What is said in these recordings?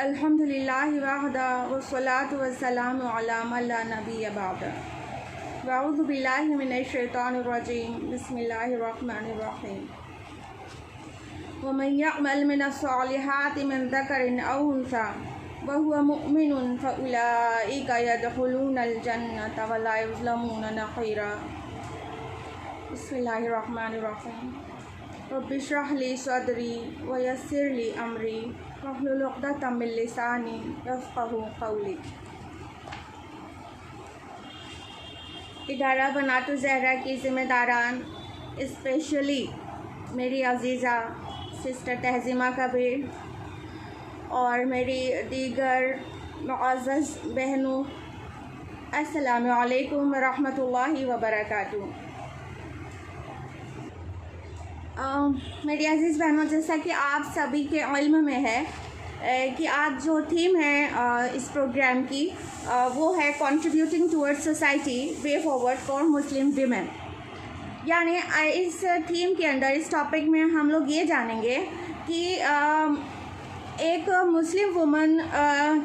अल्हम्दुलिल्लाहि वहदा वस्सलातु वस्सलामु अला मन ला नबिय्य बअद। अऊज़ु बिल्लाहि मिनश शैतानिर रजीम। बिस्मिल्लाहिर रहमानिर रहीम। वमन यअमल मिनस सालिहाति मिन ज़करिन औ उन्सा व हुवा मुमिनुन फउलाइका यदखुलूनल जन्नता व ला युज़लमूना नक़ीरा। बिस्मिल्लाहिर रहमानिर रहीम। रब्बि इश्रह ली सदरी व यस्सिर ली अमरी वहलुल उक़दतम मिन लिसानी यफ़क़हू क़ौली। इदारा बनातु ज़हरा की ज़िम्मेदारान, स्पेशली मेरी अज़ीज़ा सिस्टर तहज़ीमा कबीर और मेरी दीगर मुअज़्ज़ज़ बहनों, अस्सलामु अलैकुम व रहमतुल्लाहि व बरकातुहू। मेरी अज़ीज़ बहनों, जैसा कि आप सभी के इल्म में है कि आज जो थीम है इस प्रोग्राम की वो है contributing towards society way forward for Muslim women. यानी इस थीम के अंदर, इस टॉपिक में हम लोग ये जानेंगे कि एक मुस्लिम वुमन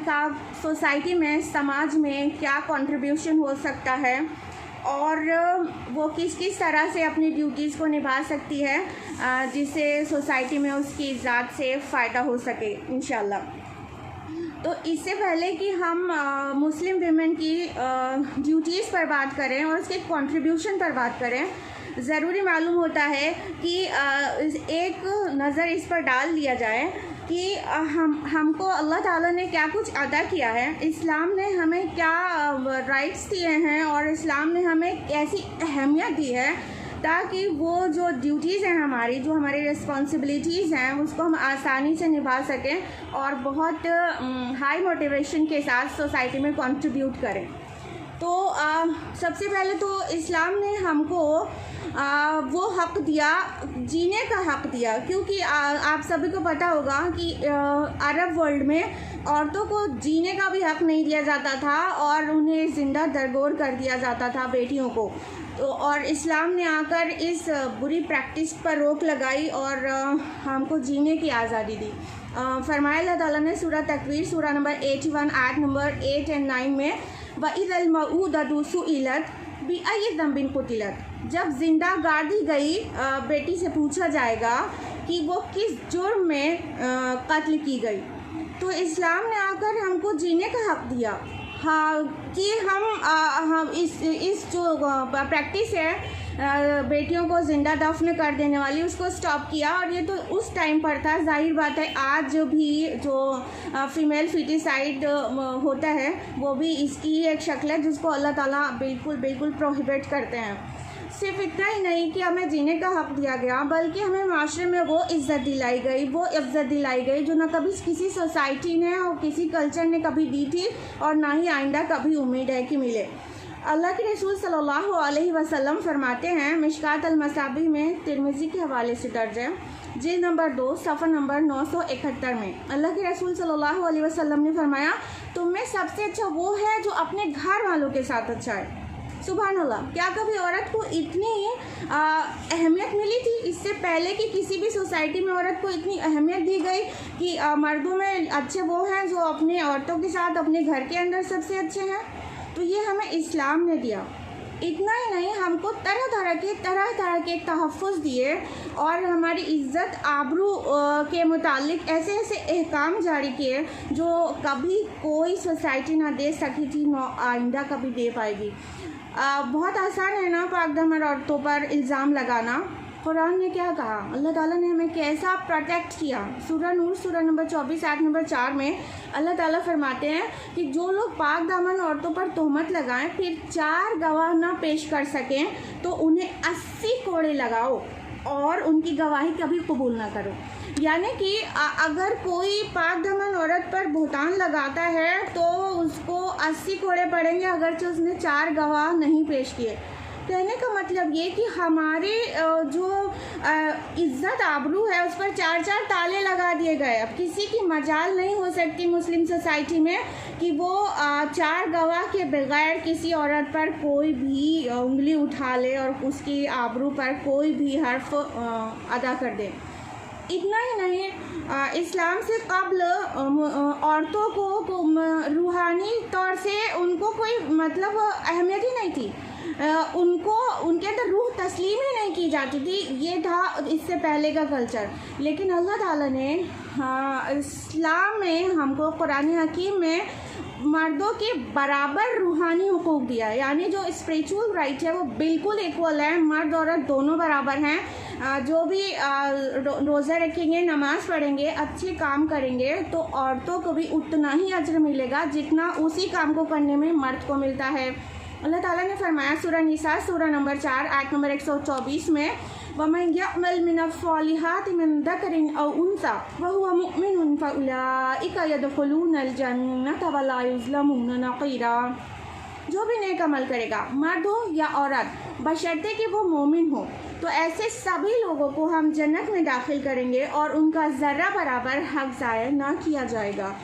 का सोसाइटी में, समाज में क्या कंट्रीब्यूशन हो सकता है और वो किस किस तरह से अपनी ड्यूटीज़ को निभा सकती है जिससे सोसाइटी में उसकी इज़्ज़त से फ़ायदा हो सके इंशाल्लाह। तो इससे पहले कि हम मुस्लिम वीमेन की ड्यूटीज़ पर बात करें और उसके कंट्रीब्यूशन पर बात करें, ज़रूरी मालूम होता है कि एक नज़र इस पर डाल दिया जाए कि हमको अल्लाह ताला ने क्या कुछ अदा किया है, इस्लाम ने हमें क्या राइट्स दिए हैं और इस्लाम ने हमें कैसी अहमियत दी है ताकि वो जो ड्यूटीज़ हैं हमारी, जो हमारी रिस्पॉन्सिबिलिटीज़ हैं, उसको हम आसानी से निभा सकें और बहुत हाई मोटिवेशन के साथ सोसाइटी में कंट्रीब्यूट करें। तो सबसे पहले तो इस्लाम ने हमको वो हक़ दिया, जीने का हक़ दिया, क्योंकि आप सभी को पता होगा कि अरब वर्ल्ड में औरतों को जीने का भी हक़ नहीं दिया जाता था और उन्हें ज़िंदा दरगोर कर दिया जाता था, बेटियों को। तो और इस्लाम ने आकर इस बुरी प्रैक्टिस पर रोक लगाई और हमको जीने की आज़ादी दी। फरमाया अल्लाह ताला ने सूरह तकवीर, सूरह नंबर 81 आयत नंबर 8 और 9 में, वइज़ल मऊदतु सुइलत बिअय्यि ज़ंबिन क़ुतिलत, जब जिंदा गाड़ दी गई बेटी से पूछा जाएगा कि वो किस जुर्म में कत्ल की गई। तो इस्लाम ने आकर हमको जीने का हक़ दिया, हाँ, कि हम इस जो प्रैक्टिस है बेटियों को ज़िंदा दफन कर देने वाली, उसको स्टॉप किया। और ये तो उस टाइम पर था, जाहिर बात है आज भी जो फीमेल फिटिसाइड होता है वो भी इसकी एक शक्ल है जिसको अल्लाह ताला बिल्कुल प्रोहिबिट करते हैं। सिर्फ इतना ही नहीं कि हमें जीने का हक़ दिया गया, बल्कि हमें माशरे में वो इज़्ज़त दिलाई गई, वो इज़्ज़त दिलाई गई जो ना कभी किसी सोसाइटी ने और किसी कल्चर ने कभी दी थी और ना ही आइंदा कभी उम्मीद है कि मिले। अल्लाह के रसूल सल्लल्लाहु अलैहि वसल्लम फरमाते हैं, मिशकात अल-मसाबी में तिरमिज़ी के हवाले से दर्ज है, जिल्द नंबर 2 सफ़ा नंबर 971 में अल्लाह के रसूल सल्लल्लाहु अलैहि वसल्लम ने फरमाया, तुम में सबसे अच्छा वो है जो अपने घर वालों के साथ अच्छा है। सुभान अल्लाह, क्या कभी औरत को इतनी अहमियत मिली थी इससे पहले कि किसी भी सोसाइटी में औरत को इतनी अहमियत दी गई कि मर्दों में अच्छे वो हैं जो अपने औरतों के साथ अपने घर के अंदर सबसे अच्छे हैं? तो ये हमें इस्लाम ने दिया। इतना ही नहीं, हमको तरह तरह के तहफ़्फ़ुज़ दिए और हमारी इज़्ज़त आबरू के मुतालिक ऐसे अहकाम जारी किए जो कभी कोई सोसाइटी ना दे सकी थी, ना आइंदा कभी दे पाएगी। बहुत आसान है ना पाक दामन औरतों पर इल्ज़ाम लगाना। कुरान ने क्या कहा, अल्लाह ताला ने हमें कैसा प्रोटेक्ट किया। सूरह नूर, सूरह नंबर 24 आयत नंबर 4 में अल्लाह ताला फरमाते हैं कि जो लोग पाक दामन औरतों पर तोहमत लगाएं फिर 4 गवाह ना पेश कर सकें तो उन्हें 80 कोड़े लगाओ और उनकी गवाही कभी कबूल ना करो। यानी कि अगर कोई पाक दामन औरत पर बुहतान लगाता है तो उसको 80 कोड़े पड़ेंगे अगरचे उसने 4 गवाह नहीं पेश किए। कहने का मतलब ये कि हमारे जो इज़्ज़त आबरू है उस पर 4 ताले लगा दिए गए। अब किसी की मजाल नहीं हो सकती मुस्लिम सोसाइटी में कि वो 4 गवाह के बगैर किसी औरत पर कोई भी उंगली उठा ले और उसकी आबरू पर कोई भी हर्फ अदा कर दे। इतना ही नहीं, इस्लाम से कब्ल औरतों को रूहानी तौर से उनको कोई मतलब अहमियत ही नहीं थी, उनको उनके अंदर रूह तस्लीम ही नहीं की जाती थी। ये था इससे पहले का कल्चर। लेकिन अल्लाह ताला ने इस्लाम में हमको कुरान हकीम में मर्दों के बराबर रूहानी हुकूक दिया है, यानी जो स्पिरिचुअल राइट है वो बिल्कुल इक्वल है, मर्द औरत दोनों बराबर हैं। जो भी रोज़ा रखेंगे, नमाज़ पढ़ेंगे, अच्छे काम करेंगे तो औरतों को भी उतना ही अज्र मिलेगा जितना उसी काम को करने में मर्द को मिलता है। अल्लाह ताला ने फरमाया सूरह निसा सूरह नंबर 4 आयत नंबर 124 में, वमन यअमल मिनस्सालिहाति मिन ज़करिन औ उन्सा वहुवा मुमिनुन फउलाइका यदखुलूनल जन्नता वला युज़लमूना नक़ीरा। जो भी नेक अमल करेगा, मर्द हो या औरत, बशर्ते कि वो मोमिन हो, तो ऐसे सभी लोगों को हम जन्नत में दाखिल करेंगे और उनका ज़र्रा बराबर हक ज़ाया ना किया जाएगा।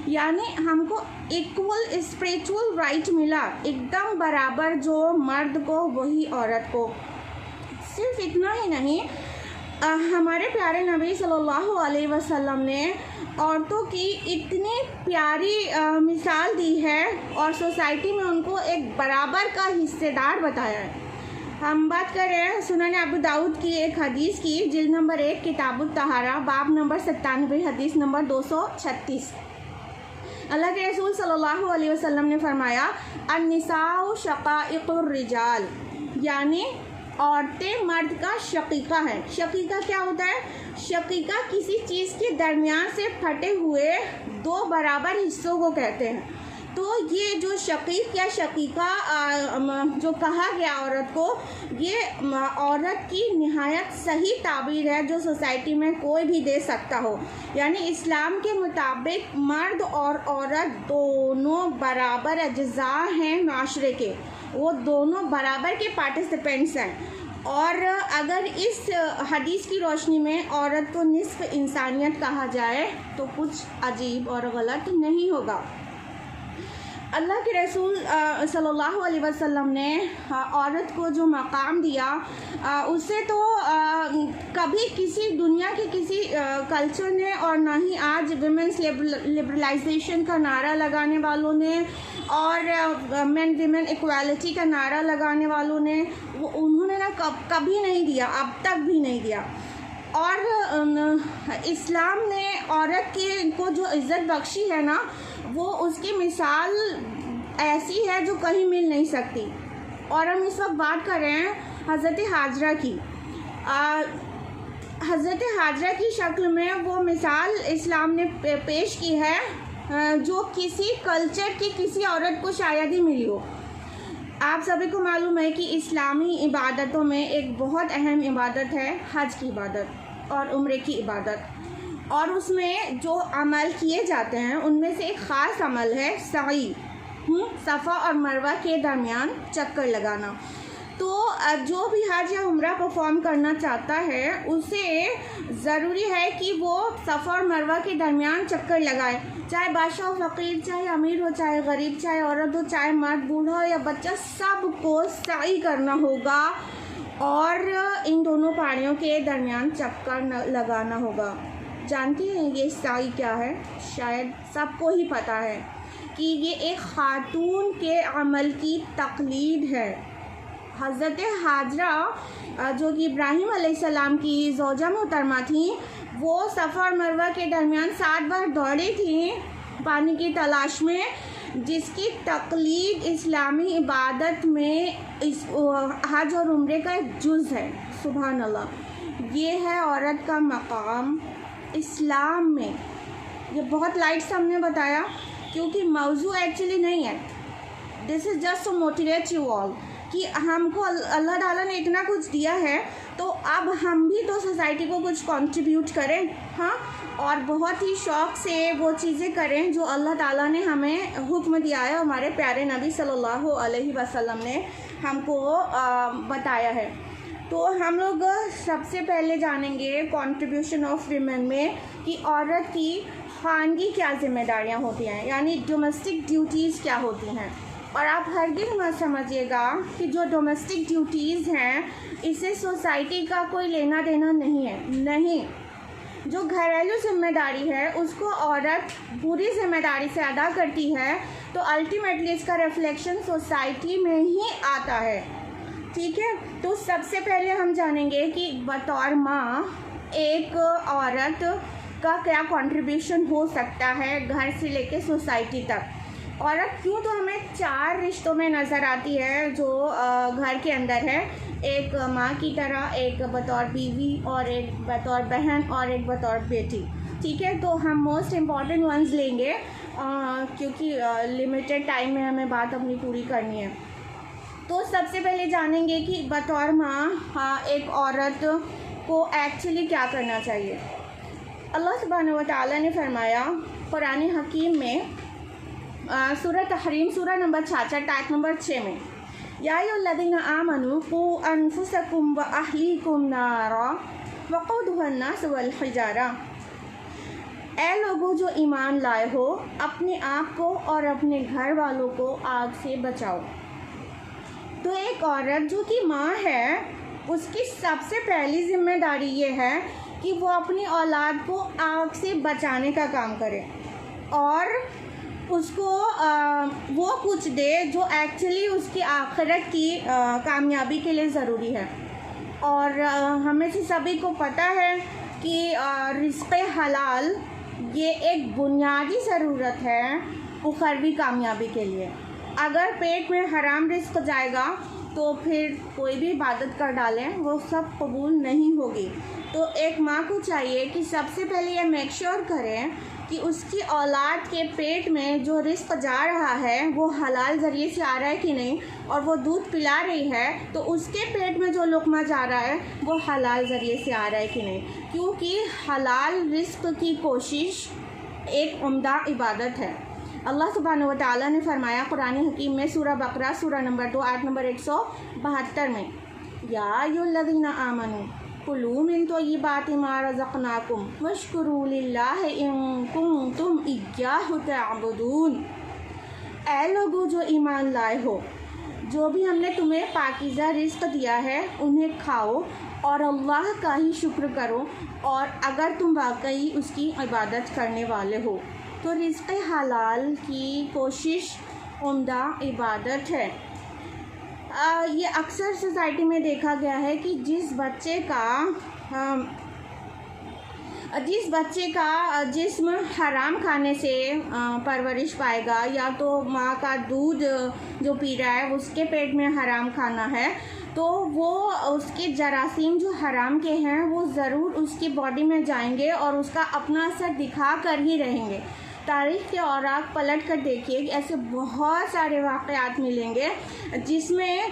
यानी हमको इक्वल स्पिरिचुअल राइट मिला, एकदम बराबर, जो मर्द को वही औरत को। सिर्फ इतना ही नहीं, हमारे प्यारे नबी सल्लल्लाहु अलैहि वसल्लम ने औरतों की इतनी प्यारी मिसाल दी है और सोसाइटी में उनको एक बराबर का हिस्सेदार बताया है। हम बात कर रहे हैं सुनन अबू दाऊद की एक हदीस की, जिल्द नंबर 1 किताबुत तहारा, बाब नंबर 97, हदीस नंबर 236। अल्लाह के रसूल सल्लल्लाहु अलैहि वसल्लम ने फरमाया, अन्निसाउ शक़ाइक़ुर रिजाल, यानी औरतें मर्द का शकीका है। शकीका क्या होता है? शकीका किसी चीज़ के दरमियान से फटे हुए दो बराबर हिस्सों को कहते हैं। तो ये जो शकीक या शकीका जो कहा गया औरत को, ये औरत की निहायत सही ताबीर है जो सोसाइटी में कोई भी दे सकता हो। यानी इस्लाम के मुताबिक मर्द और औरत दोनों बराबर अज्जा हैं माशरे के, वो दोनों बराबर के पार्टिसिपेंट्स हैं। और अगर इस हदीस की रोशनी में औरत को निस्फ इंसानियत कहा जाए तो कुछ अजीब और गलत नहीं होगा। अल्लाह के रसूल सल्लल्लाहु अलैहि वसल्लम ने औरत को जो मकाम दिया, उसे तो कभी किसी दुनिया के किसी कल्चर ने, और ना ही आज विमेंस लिबरलाइजेशन का नारा लगाने वालों ने और मेन विमेन इक्वालिटी का नारा लगाने वालों ने, उन्होंने ना कभी नहीं दिया, अब तक भी नहीं दिया। और इस्लाम ने औरत को जो इज़्ज़त बख्शी है ना, वो उसकी मिसाल ऐसी है जो कहीं मिल नहीं सकती। और हम इस वक्त बात कर रहे हैं हज़रत हाजरा की। हज़रत हाजरा की शक्ल में वो मिसाल इस्लाम ने पेश की है जो किसी कल्चर की किसी औरत को शायद ही मिली हो। आप सभी को मालूम है कि इस्लामी इबादतों में एक बहुत अहम इबादत है हज की इबादत और उम्रे की इबादत, और उसमें जो अमल किए जाते हैं उनमें से एक ख़ास अमल है सई, सफ़ा और मरवा के दरमियान चक्कर लगाना। तो जो भी हज या उम्रा परफॉर्म करना चाहता है उसे ज़रूरी है कि वो सफ़ा और मरवा के दरमियान चक्कर लगाए, चाहे बादशाह हो, फ़कीर, चाहे अमीर हो, चाहे गरीब, चाहे औरत हो, चाहे मर्द, बूढ़ा हो या बच्चा, सबको सई करना होगा और इन दोनों पहाड़ियों के दरमियान चक्कर लगाना होगा। जानते हैं ये सई क्या है? शायद सबको ही पता है कि ये एक खातून के अमल की तकलीद है। हज़रत हाजरा जो कि इब्राहीम अलैहिस्सलाम की ज़ौजा मोहतरमा थी, वो सफ़ा और मरवा के दरमियान 7 बार दौड़ी थी पानी की तलाश में, जिसकी तकलीद इस्लामी इबादत में इस हज और उम्रे का एक जुज़ है। सुभान अल्लाह, ये है औरत का मकाम इस्लाम में। ये बहुत लाइट से हमने बताया क्योंकि मौजू एक्चुअली नहीं है, this is just to motivate you all कि हमको अल्लाह ताला ने इतना कुछ दिया है तो अब हम भी तो सोसाइटी को कुछ कंट्रीब्यूट करें, हाँ, और बहुत ही शौक़ से वो चीज़ें करें जो अल्लाह ताला ने हमें हुक्म दिया है, हमारे प्यारे नबी सल्लल्लाहु अलैहि वसल्लम ने हमको बताया है। तो हम लोग सबसे पहले जानेंगे कंट्रीब्यूशन ऑफ वीमेन में कि औरत की खानगी क्या जिम्मेदारियां होती हैं, यानी डोमेस्टिक ड्यूटीज़ क्या होती हैं। और आप हरगिज़ मत समझिएगा कि जो डोमेस्टिक ड्यूटीज़ हैं इससे सोसाइटी का कोई लेना देना नहीं है, नहीं। जो घरेलू जिम्मेदारी है उसको औरत पूरी जिम्मेदारी से अदा करती है तो अल्टीमेटली इसका रिफ्लेक्शन सोसाइटी में ही आता है। ठीक है, तो सबसे पहले हम जानेंगे कि बतौर माँ एक औरत का क्या कंट्रीब्यूशन हो सकता है घर से लेके सोसाइटी तक। औरत क्यों तो हमें 4 रिश्तों में नज़र आती है जो घर के अंदर है, एक माँ की तरह, एक बतौर बीवी, और एक बतौर बहन, और एक बतौर बेटी। ठीक है, तो हम मोस्ट इम्पॉर्टेंट वंस लेंगे क्योंकि लिमिटेड टाइम में हमें बात अपनी पूरी करनी है। तो सबसे पहले जानेंगे कि बतौर माँ एक औरत को एक्चुअली क्या करना चाहिए। अल्लाह सुब्हानहू व तआला ने फरमाया कुरान हकीम में सूरह तहरीम सूरह नंबर 66 आयत नंबर 6 में, या अय्युहल्लज़ीना आमनू कू अनफुसकुम व अहलीकुम नारा वक़ूदुहा अन्नास वल हिजारा। ऐ लोगों जो ईमान लाए हो, अपने आप को और अपने घर वालों को आग से बचाओ। तो एक औरत जो कि माँ है, उसकी सबसे पहली जिम्मेदारी ये है कि वो अपनी औलाद को आग से बचाने का काम करे और उसको वो कुछ दे जो एक्चुअली उसकी आखिरत की कामयाबी के लिए ज़रूरी है। और हमें से सभी को पता है कि रिज़्क़ हलाल ये एक बुनियादी ज़रूरत है उखरवी कामयाबी के लिए। अगर पेट में हराम रिज़्क़ जाएगा तो फिर कोई भी इबादत कर डालें वो सब कबूल नहीं होगी। तो एक माँ को चाहिए कि सबसे पहले ये मेक श्योर करें कि उसकी औलाद के पेट में जो रिज़्क़ जा रहा है वो हलाल ज़रिए से आ रहा है कि नहीं, और वो दूध पिला रही है तो उसके पेट में जो लुक़मा जा रहा है वो हलाल ज़रिए से आ रहा है कि नहीं, क्योंकि हलाल रिज़्क़ की कोशिश एक उम्दा इबादत है। अल्लाह सुब्हानहू व तआला ने फरमाया कुरान हकीम में सूरह बकरा सूरह नंबर 2 आयत नंबर 172 में, या अय्युहल्लज़ीना आमनू कुलू मिन तय्यिबाति मा रज़क़नाकुम वश्कुरू लिल्लाहि इन कुंतुम इय्याहु तअबुदून। ऐ लोगों जो ईमान लाए हो, जो भी हमने तुम्हें पाकीज़ा रिज़्क़ दिया है उन्हें खाओ और अल्लाह का ही शुक्र करो, और अगर तुम वाकई उसकी इबादत करने वाले हो। तो रिज़्क़ हलाल की कोशिश उम्दा इबादत है। ये अक्सर सोसाइटी में देखा गया है कि जिस बच्चे का जिस्म हराम खाने से परवरिश पाएगा, या तो माँ का दूध जो पी रहा है उसके पेट में हराम खाना है, तो वो उसके जरासीम जो हराम के हैं वो ज़रूर उसकी बॉडी में जाएंगे और उसका अपना असर दिखा कर ही रहेंगे। तारीख़ के औराक पलट कर देखिए कि ऐसे बहुत सारे वाक़यात मिलेंगे जिसमें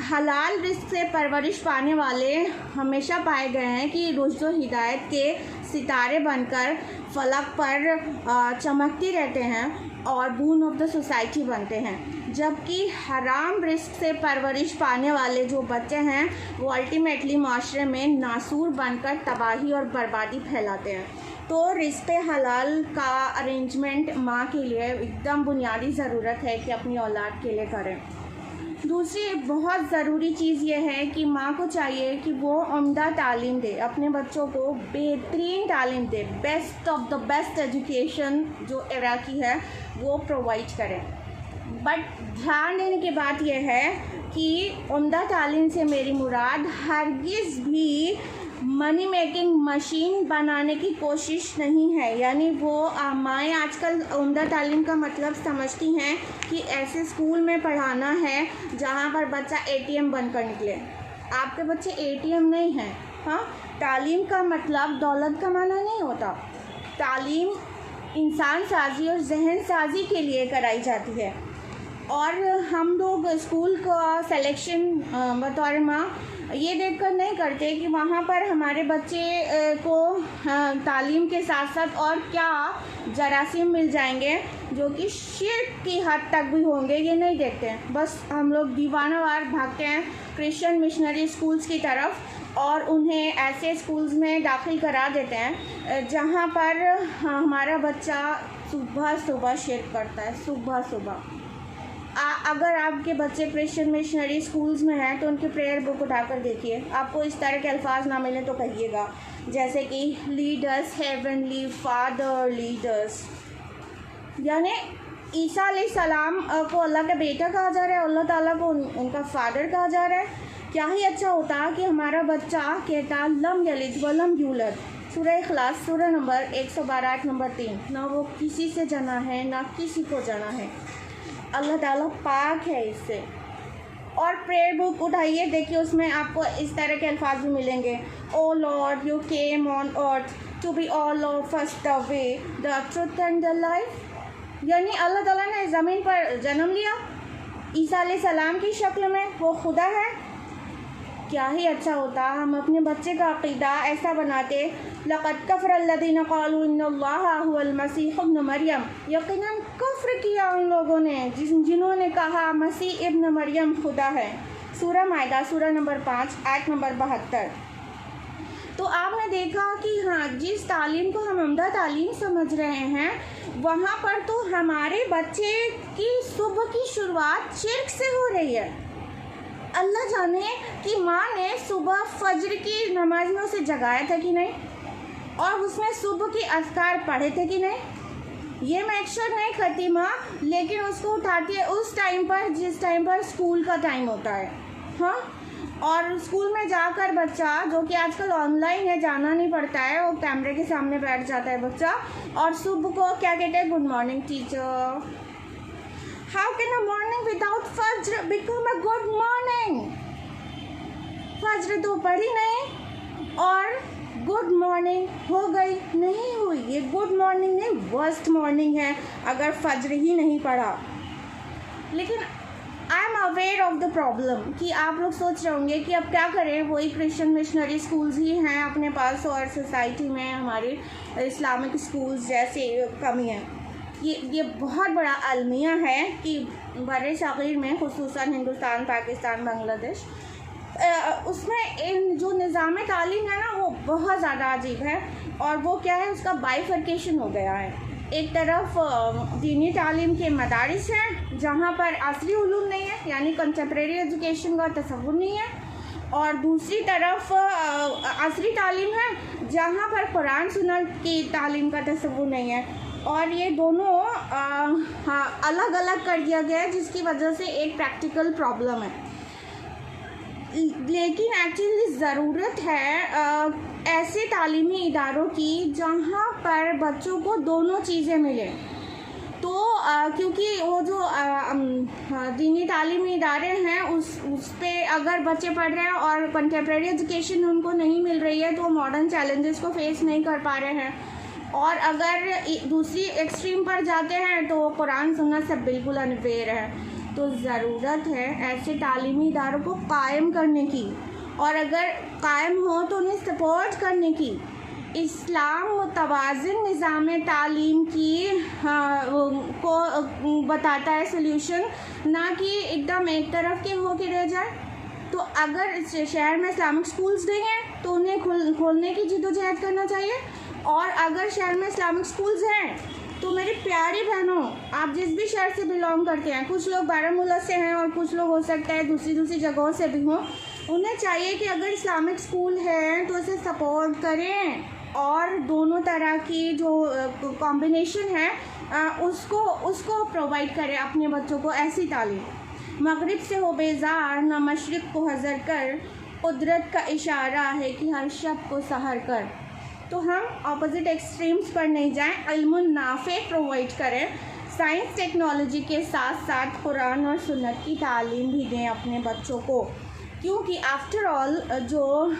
हलाल रिज़्क़ से परवरिश पाने वाले हमेशा पाए गए हैं कि रुश्द व हिदायत के सितारे बनकर फलक पर चमकते रहते हैं और बून ऑफ द सोसाइटी बनते हैं, जबकि हराम रिज़्क़ से परवरिश पाने वाले जो बच्चे हैं वो अल्टीमेटली माशरे में नासूर बनकर तबाही और बर्बादी फैलाते हैं। तो रिज़्क़ हलाल का अरेंजमेंट माँ के लिए एकदम बुनियादी ज़रूरत है कि अपनी औलाद के लिए करें। दूसरी बहुत ज़रूरी चीज़ ये है कि माँ को चाहिए कि वो उम्दा तालीम दे, अपने बच्चों को बेहतरीन तालीम दे, best of the best education जो एरा की है वो प्रोवाइड करें। बट ध्यान देने की बात यह है कि उम्दा तालीम से मेरी मुराद हरगिज़ भी मनी मेकिंग मशीन बनाने की कोशिश नहीं है। यानी वो माएँ आजकल उम्दा तालीम का मतलब समझती हैं कि ऐसे स्कूल में पढ़ाना है जहाँ पर बच्चा ATM बनकर निकले। आपके बच्चे ATM नहीं हैं। हाँ, तालीम का मतलब दौलत कमाना नहीं होता। तालीम इंसान साजी और जहन साजी के लिए कराई जाती है। और हम लोग स्कूल का सिलेक्शन बतौर माँ ये देखकर नहीं करते कि वहाँ पर हमारे बच्चे को तालीम के साथ साथ और क्या जरासीम मिल जाएंगे जो कि शिर्क की हद तक भी होंगे, ये नहीं देखते हैं। बस हम लोग दीवानावार भागते हैं क्रिश्चियन मिशनरी स्कूल्स की तरफ और उन्हें ऐसे स्कूल्स में दाखिल करा देते हैं जहाँ पर हमारा बच्चा सुबह सुबह शिर्क करता है। सुबह सुबह अगर आपके बच्चे क्रिश्चियन मिशनरी स्कूल्स में हैं तो उनकी प्रेयर बुक उठाकर देखिए, आपको इस तरह के अल्फाज ना मिले तो कहिएगा, जैसे कि लीडर्स हेवनली फादर लीडर्स, यानी ईसा अलैहिस्सलाम को अल्लाह का बेटा कहा जा रहा है, अल्लाह ताला को उनका फादर कहा जा रहा है। क्या ही अच्छा होता कि हमारा बच्चा कहता लम यलिद वलम यूलद, सूरह इखलास सूरह नंबर 112 आयत नंबर 3, ना वो किसी से जना है ना किसी को जना है, अल्लाह ताला पाक है इससे। और प्रेयर बुक उठाइए, देखिए उसमें आपको इस तरह के अल्फाज भी मिलेंगे, O lord you came on earth to be all of us the way the truth and the life, यानी अल्लाह ताला ने ज़मीन पर जन्म लिया ईसा अलैहिस्सलाम की शक्ल में, वो खुदा है। क्या ही अच्छा होता हम अपने बच्चे का अक़ीदा ऐसा बनाते, लक़द कफ़रल्लज़ीना क़ालू इन्नल्लाहा हुवल मसीह इब्न मरियम, यकीनन कुफ्र किया उन लोगों ने जिन्होंने कहा मसीह इब्न मरियम खुदा है। सूरह माइदा सूरह नंबर 5 आयत नंबर 72। तो आपने देखा कि हाँ, जिस तालीम को हम उम्दा तालीम समझ रहे हैं वहाँ पर तो हमारे बच्चे की सुबह की शुरुआत शिर्क से हो रही है। अल्लाह जाने कि माँ ने सुबह फज्र की नमाज में उसे जगाया था कि नहीं, और उसमें सुबह के अज़कार पढ़े थे कि नहीं, ये मेक श्योर नहीं करती माँ, लेकिन उसको उठाती है उस टाइम पर जिस टाइम पर स्कूल का टाइम होता है। हाँ, और स्कूल में जाकर बच्चा, जो कि आजकल ऑनलाइन है, जाना नहीं पड़ता है, वो कैमरे के सामने बैठ जाता है बच्चा, और सुबह को क्या कहते हैं, good morning teacher, how can a morning without फज्र बिकम अ गुड मॉर्निंग। फज्र तो पढ़ी नहीं और गुड मॉर्निंग हो गई, नहीं हुई, ये गुड मॉर्निंग नहीं, वर्स्ट मॉर्निंग है अगर फज्र ही नहीं पढ़ा। लेकिन I am aware of the problem कि आप लोग सोच रहे होंगे कि अब क्या करें, वही क्रिश्चियन मिशनरी स्कूल्स ही हैं अपने पास और सोसाइटी में हमारे इस्लामिक स्कूल्स जैसे कमी है। ये बहुत बड़ा अलमिया है कि बड़े सग़ीर में, खुसूसन हिंदुस्तान, पाकिस्तान, बांग्लादेश, उसमें जो निज़ाम तालीम है ना वो बहुत ज़्यादा अजीब है। और वो क्या है, उसका बाइफर्केशन हो गया है। एक तरफ दीनी तालीम के मदारिस हैं जहाँ पर असली उलूम नहीं है, यानी कंटेम्प्रेरी एजुकेशन का तसव्वुर नहीं है, और दूसरी तरफ असली तालीम है जहाँ पर कुरान सुन्नत की तालीम का तसव्वुर नहीं है। और ये दोनों अलग अलग कर दिया गया है, जिसकी वजह से एक प्रैक्टिकल प्रॉब्लम है। लेकिन एक्चुअली ज़रूरत है ऐसे तालीमी इदारों की जहाँ पर बच्चों को दोनों चीज़ें मिलें। तो क्योंकि वो जो दीनी तालीमी इदारे हैं उस पे अगर बच्चे पढ़ रहे हैं और कंटेम्प्रेरी एजुकेशन उनको नहीं मिल रही है तो मॉडर्न चैलेंजेस को फेस नहीं कर पा रहे हैं, और अगर दूसरी एक्सट्रीम पर जाते हैं तो कुरान सुन्नत से बिल्कुल अनफेयर है। तो ज़रूरत है ऐसे तालीमी इदारों को कायम करने की, और अगर कायम हो तो उन्हें सपोर्ट करने की। इस्लाम मुतवाज़िन निज़ाम तालीम की को बताता है सल्यूशन, ना कि एकदम एक तरफ के हो के रह जाए। तो अगर शहर में इस्लामिक स्कूल्स नहीं हैं तो उन्हें खोलने की जिद्दोजहद करना चाहिए, और अगर शहर में इस्लामिक स्कूल्स हैं तो मेरी प्यारी बहनों, आप जिस भी शहर से बिलोंग करते हैं, कुछ लोग बारामूला से हैं और कुछ लोग हो सकता है दूसरी जगहों से भी हों, उन्हें चाहिए कि अगर इस्लामिक स्कूल है तो उसे सपोर्ट करें, और दोनों तरह की जो कॉम्बिनेशन है उसको प्रोवाइड करें अपने बच्चों को ऐसी तालीम। मगरिब से हो बेजार न मशरिक़ को हज़र कर, कुदरत का इशारा है कि हर शब को सहर कर। तो हम ऑपोजिट एक्सट्रीम्स पर नहीं जाएं, इल्मुन नाफ़े प्रोवाइड करें, साइंस टेक्नोलॉजी के साथ साथ कुरान और सुन्नत की तालीम भी दें अपने बच्चों को, क्योंकि आफ्टर ऑल जो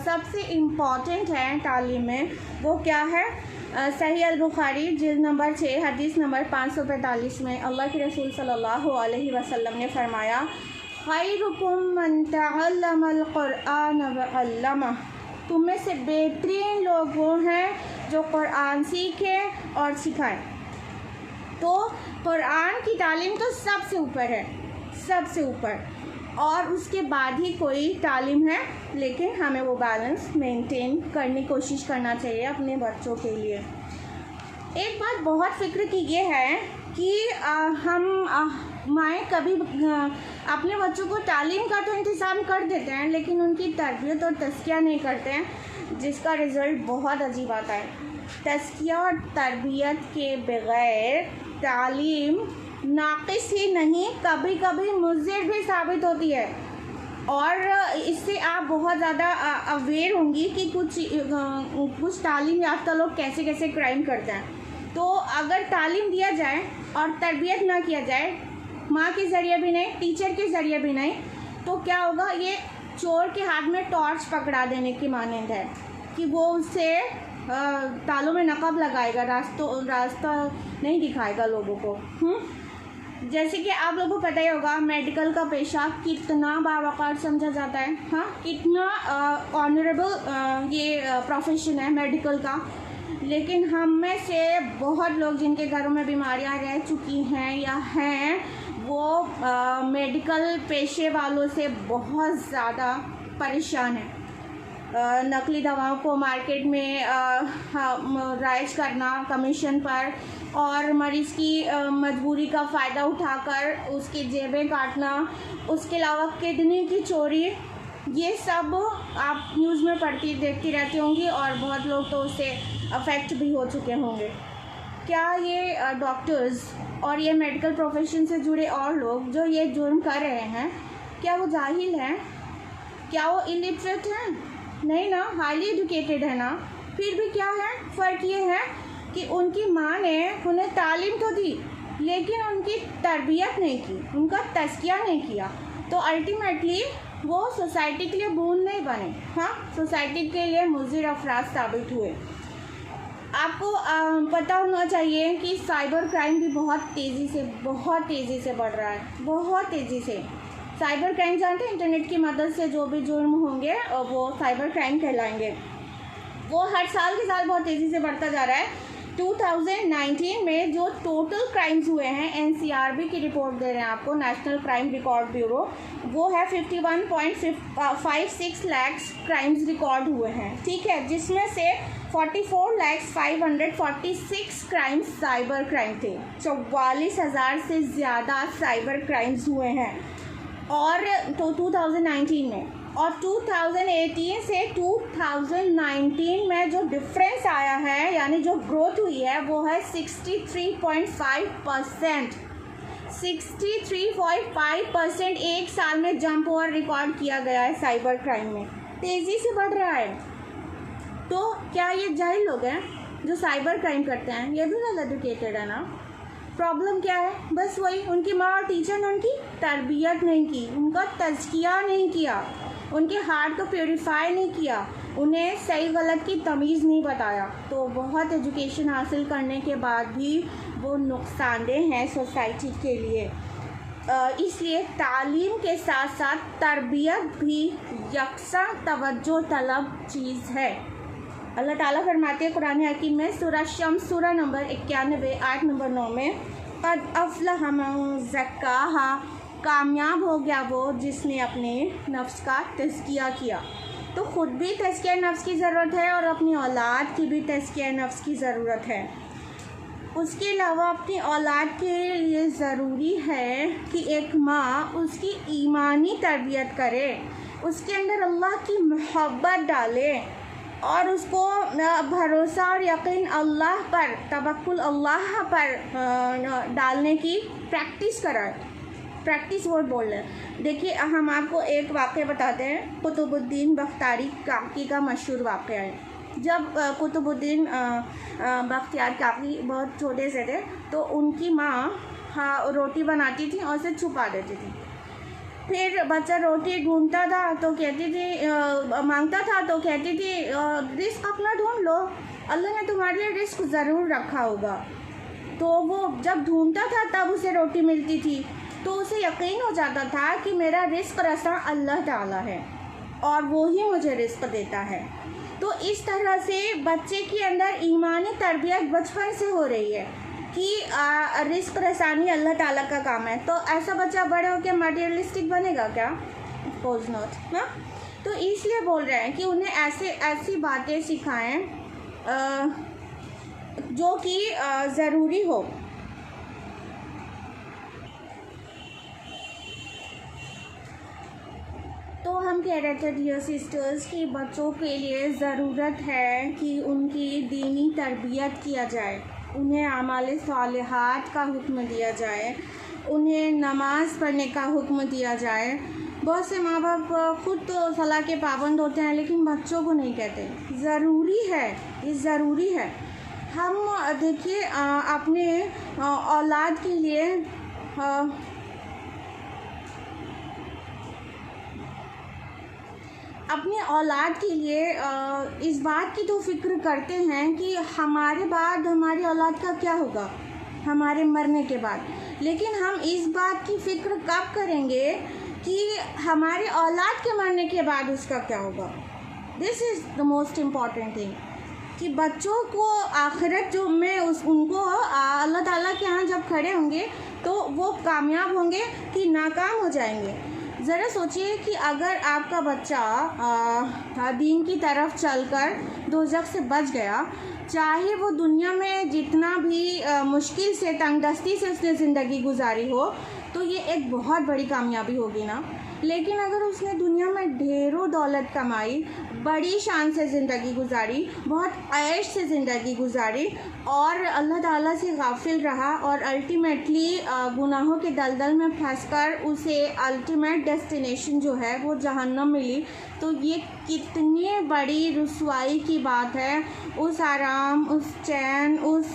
सबसे इम्पॉर्टेंट है तालीम में वो क्या है। सहीह अल बुखारी जिल्द नंबर 6 हदीस नंबर 545 में अल्लाह के रसूल सल्लल्लाहु अलैहि वसल्लम ने फरमाया, खैरुकुम मन तअल्लमल कुरआन व अल्लमह, तुम में से बेहतरीन लोग वो हैं जो कुरान सीखें और सिखाएं। तो कुरान की तालीम तो सबसे ऊपर है, सबसे ऊपर, और उसके बाद ही कोई तालीम है, लेकिन हमें वो बैलेंस मेंटेन करने की कोशिश करना चाहिए अपने बच्चों के लिए। एक बात बहुत फ़िक्र की ये है कि माएँ कभी अपने बच्चों को तालीम का तो इंतज़ाम कर देते हैं, लेकिन उनकी तरबियत और तज़किया नहीं करते हैं, जिसका रिज़ल्ट बहुत अजीब आता है। तज़किया और तरबियत के बग़ैर तालीम नाक़िस ही नहीं, कभी कभी मुज़िर भी साबित होती है। और इससे आप बहुत ज़्यादा अवेयर होंगी कि कुछ तालीम याफ्ता लोग कैसे कैसे क्राइम करते हैं। तो अगर तालीम दिया जाए और तरबियत ना किया जाए, माँ के ज़रिए भी नहीं, टीचर के ज़रिए भी नहीं, तो क्या होगा, ये चोर के हाथ में टॉर्च पकड़ा देने की मानंद है कि वो उससे तालों में नक़ब लगाएगा, रास्ता नहीं दिखाएगा लोगों को। जैसे कि आप लोगों को पता ही होगा, मेडिकल का पेशा कितना बावक़ार समझा जाता है, हाँ, कितना ऑनरेबल ये प्रोफेशन है मेडिकल का। लेकिन हम में से बहुत लोग जिनके घरों में बीमारियां रह चुकी हैं या हैं, वो मेडिकल पेशे वालों से बहुत ज़्यादा परेशान हैं। नकली दवाओं को मार्केट में राइज करना कमीशन पर, और मरीज़ की मजबूरी का फ़ायदा उठाकर उसकी जेबें काटना, उसके अलावा किडनी की चोरी, ये सब आप न्यूज़ में देखती रहती होंगी, और बहुत लोग तो उससे अफेक्ट भी हो चुके होंगे। क्या ये डॉक्टर्स और ये मेडिकल प्रोफेशन से जुड़े और लोग जो ये जुर्म कर रहे हैं, क्या वो जाहिल हैं? क्या वो इलिटरेट हैं? नहीं ना, हाईली एजुकेटेड है ना। फिर भी क्या है, फ़र्क ये है कि उनकी माँ ने उन्हें तालीम तो दी, लेकिन उनकी तरबियत नहीं की, उनका तज़किया नहीं किया, तो अल्टीमेटली वो सोसाइटी के लिए बूंद नहीं बने, हाँ, सोसाइटी के लिए मुज़िर अफराद साबित हुए। आपको पता होना चाहिए कि साइबर क्राइम भी बहुत तेज़ी से बढ़ रहा है, बहुत तेज़ी से। साइबर क्राइम जानते हैं, इंटरनेट की मदद से जो भी जुर्म होंगे वो साइबर क्राइम कहलाएंगे। वो हर साल के साल बहुत तेज़ी से बढ़ता जा रहा है। 2019 में जो टोटल क्राइम्स हुए हैं, NCRB की रिपोर्ट दे रहे हैं आपको, नेशनल क्राइम रिकॉर्ड ब्यूरो, वो है 51.56 लाख क्राइम्स रिकॉर्ड हुए हैं, ठीक है, जिसमें से 44,546 क्राइम्स साइबर क्राइम थे। 44,000 से ज़्यादा साइबर क्राइम्स हुए हैं और तो 2019 में, और 2018 से 2019 में जो डिफरेंस आया है, यानी जो ग्रोथ हुई है, वो है 63.5%। 63.5% एक साल में जंप और रिकॉर्ड किया गया है साइबर क्राइम में, तेज़ी से बढ़ रहा है। तो क्या ये जाहिल लोग हैं जो साइबर क्राइम करते हैं? ये भी वेल एजुकेटेड है ना। प्रॉब्लम क्या है? बस वही, उनकी माँ और टीचर ने उनकी तरबियत नहीं की, उनका तज़किया नहीं किया, उनके हार्ट को प्योरीफाई नहीं किया, उन्हें सही गलत की तमीज़ नहीं बताया। तो बहुत एजुकेशन हासिल करने के बाद भी वो नुकसानदेह हैं सोसाइटी के लिए। इसलिए तालीम के साथ साथ तरबियत भी यकसा तवज्जो तलब चीज़ है। अल्लाह ताला फरमाते हैं कुरान हकीम में, सूरह शम्स सूरह नंबर 91 आयत नंबर 9 में, क़द अफ़लह मन ज़क्काहा, कामयाब हो गया वो जिसने अपने नफ्स का तज़किया किया। तो ख़ुद भी तज़किया नफ्स की ज़रूरत है और अपनी औलाद की भी तज़किया नफ्स की ज़रूरत है। उसके अलावा अपनी औलाद के लिए ज़रूरी है कि एक माँ उसकी ईमानी तरबियत करे, उसके अंदर अल्लाह की मोहब्बत डाले और उसको भरोसा और यकीन अल्लाह पर, तवक्कुल अल्लाह पर डालने की प्रैक्टिस कराए। प्रैक्टिस वर्ड बोल रहे हैं। देखिए, हम आपको एक वाक़या बताते हैं। कुतुबुद्दीन बख्तियारी काकी का मशहूर वाक़या है। जब कुतुबुद्दीन बख्तियार काकी बहुत छोटे से थे, तो उनकी माँ रोटी बनाती थी और उसे छुपा देती थी। फिर बच्चा रोटी ढूंढता था तो कहती थी, मांगता था तो कहती थी, रिस्क अपना ढूंढ लो, अल्लाह ने तुम्हारे लिए रिस्क ज़रूर रखा होगा। तो वो जब ढूंढता था तब उसे रोटी मिलती थी, तो उसे यकीन हो जाता था कि मेरा रिस्क रसा अल्लाह ताला है और वो ही मुझे रिस्क देता है। तो इस तरह से बच्चे के अंदर ईमानी तरबियत बचपन से हो रही है कि रिस्क रसानी अल्लाह ताला का काम है। तो ऐसा बच्चा बड़े होकर मटेरियलिस्टिक बनेगा क्या? सपोज नॉट ना। तो इसलिए बोल रहे हैं कि उन्हें ऐसी बातें सिखाएं जो कि ज़रूरी हो। तो हम कह रहे थे डियर सिस्टर्स कि बच्चों के लिए ज़रूरत है कि उनकी दीनी तरबियत किया जाए, उन्हें आमाल सालिहात का हुक्म दिया जाए, उन्हें नमाज़ पढ़ने का हुक्म दिया जाए। बहुत से माँ बाप खुद तो सलाह के पाबंद होते हैं लेकिन बच्चों को नहीं कहते। ज़रूरी है, ये ज़रूरी है। हम देखिए अपने औलाद के लिए अपने औलाद के लिए इस बात की तो फ़िक्र करते हैं कि हमारे बाद हमारी औलाद का क्या होगा हमारे मरने के बाद, लेकिन हम इस बात की फ़िक्र कब करेंगे कि हमारे औलाद के मरने के बाद उसका क्या होगा। This is the most important thing कि बच्चों को आखिरत जो में उनको अल्लाह ताला के यहाँ जब खड़े होंगे तो वो कामयाब होंगे कि नाकाम हो जाएंगे। ज़रा सोचिए कि अगर आपका बच्चा दीन की तरफ चलकर दोज़ख से बच गया, चाहे वो दुनिया में जितना भी मुश्किल से तंगदस्ती से उसने ज़िंदगी गुजारी हो, तो ये एक बहुत बड़ी कामयाबी होगी ना। लेकिन अगर उसने दुनिया में ढेरों दौलत कमाई, बड़ी शान से ज़िंदगी गुजारी, बहुत ऐश से ज़िंदगी गुजारी और अल्लाह ताला से गाफिल रहा और अल्टीमेटली गुनाहों के दलदल में फंसकर उसे अल्टीमेट डेस्टिनेशन जो है वो जहन्नम मिली, तो ये कितनी बड़ी रुसवाई की बात है। उस आराम, उस चैन, उस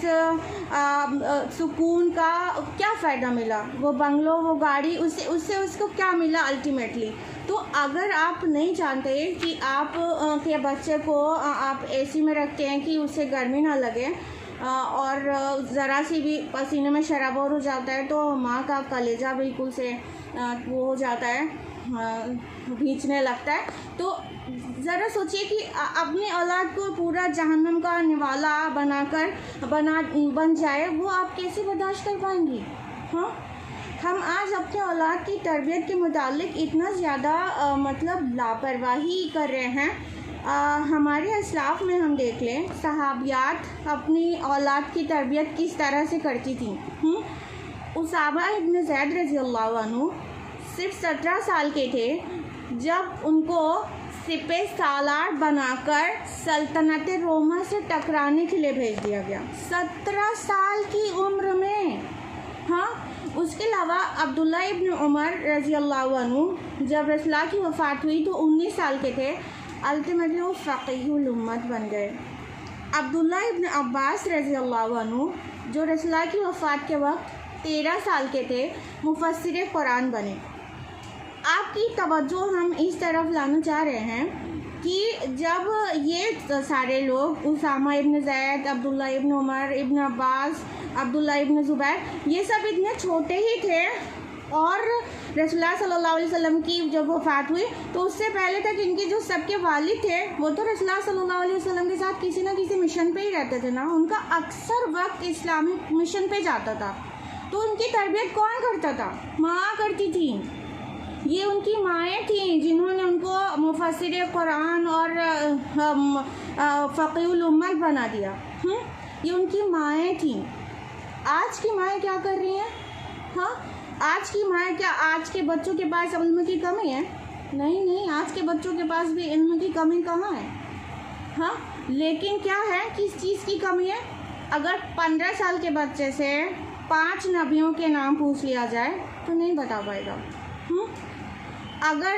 सुकून का क्या फ़ायदा मिला? वो बंगलो, वो गाड़ी, उससे उसको क्या मिला अल्टीमेटली? तो अगर आप नहीं जानते कि आप के बच्चे को आप एसी में रखते हैं कि उसे गर्मी ना लगे और ज़रा सी भी पसीने में शराबोर हो जाता है तो माँ का कलेजा बिल्कुल से वो हो जाता है, भींचने लगता है, तो ज़रा सोचिए कि अपनी औलाद को पूरा जहन्नम का निवाला बन जाए, वो आप कैसे बर्दाश्त कर पाएंगी? हाँ, हम आज अपने औलाद की तरबियत के मुतालिक इतना ज़्यादा मतलब लापरवाही कर रहे हैं। हमारे अस्लाफ में हम देख लें, सहाबियात अपनी औलाद की तरबियत किस तरह से करती थी। उसामा इब्न ज़ैद रज़ी अल्लाह अन्हु सिर्फ 17 साल के थे जब उनको सिपह सालार बनाकर सल्तनत रोमा से टकराने के लिए भेज दिया गया। 17 साल की उम्र में। हाँ, उसके अलावा अब्दुल्ला इब्न उमर रज़ी अल्लाह अन्हु जब रसूलुल्लाह की वफ़ात हुई तो 19 साल के थे, अल्टीमेटली वो फ़क़ीहुल उम्मत बन गए। अब्दुल्ला इब्न अब्बास रज़ी अल्लाह अन्हु जो रसूलुल्लाह की वफ़ात के वक्त 13 साल के थे, मुफ़स्सिर कुरान बने। आपकी तवज्जो हम इस तरफ लाना चाह रहे हैं कि जब ये सारे लोग उसामा इब्न ज़ैद, अब्दुल्ला इब्न उमर, इब्न अब्बास, अब्दुल्ला इब्न ज़ुबैर, ये सब इतने छोटे ही थे और रसूलुल्लाह सल्लल्लाहु अलैहि वसल्लम की जब वफ़ात हुई तो उससे पहले तक इनके जो सबके वालिद थे वो तो रसूलुल्लाह सल्लल्लाहु अलैहि वसल्लम के साथ किसी ना किसी मिशन पे ही रहते थे ना। उनका अक्सर वक्त इस्लामिक मिशन पे जाता था, तो उनकी तरबियत कौन करता था? माँ करती थी। ये उनकी माएँ थीं जिन्होंने उनको मुफस्सिर कुरान और फ़क़ीहुल उम्मत बना दिया। ये उनकी माएँ थीं। आज की माएँ क्या कर रही हैं? हाँ, आज की माएँ क्या आज के बच्चों के पास इल्म की कमी है? नहीं, आज के बच्चों के पास भी इल्म की कमी कहाँ है? हाँ, लेकिन क्या है, किस चीज़ की कमी है? अगर 15 साल के बच्चे से 5 नबियों के नाम पूछ लिया जाए तो नहीं बता पाएगा। अगर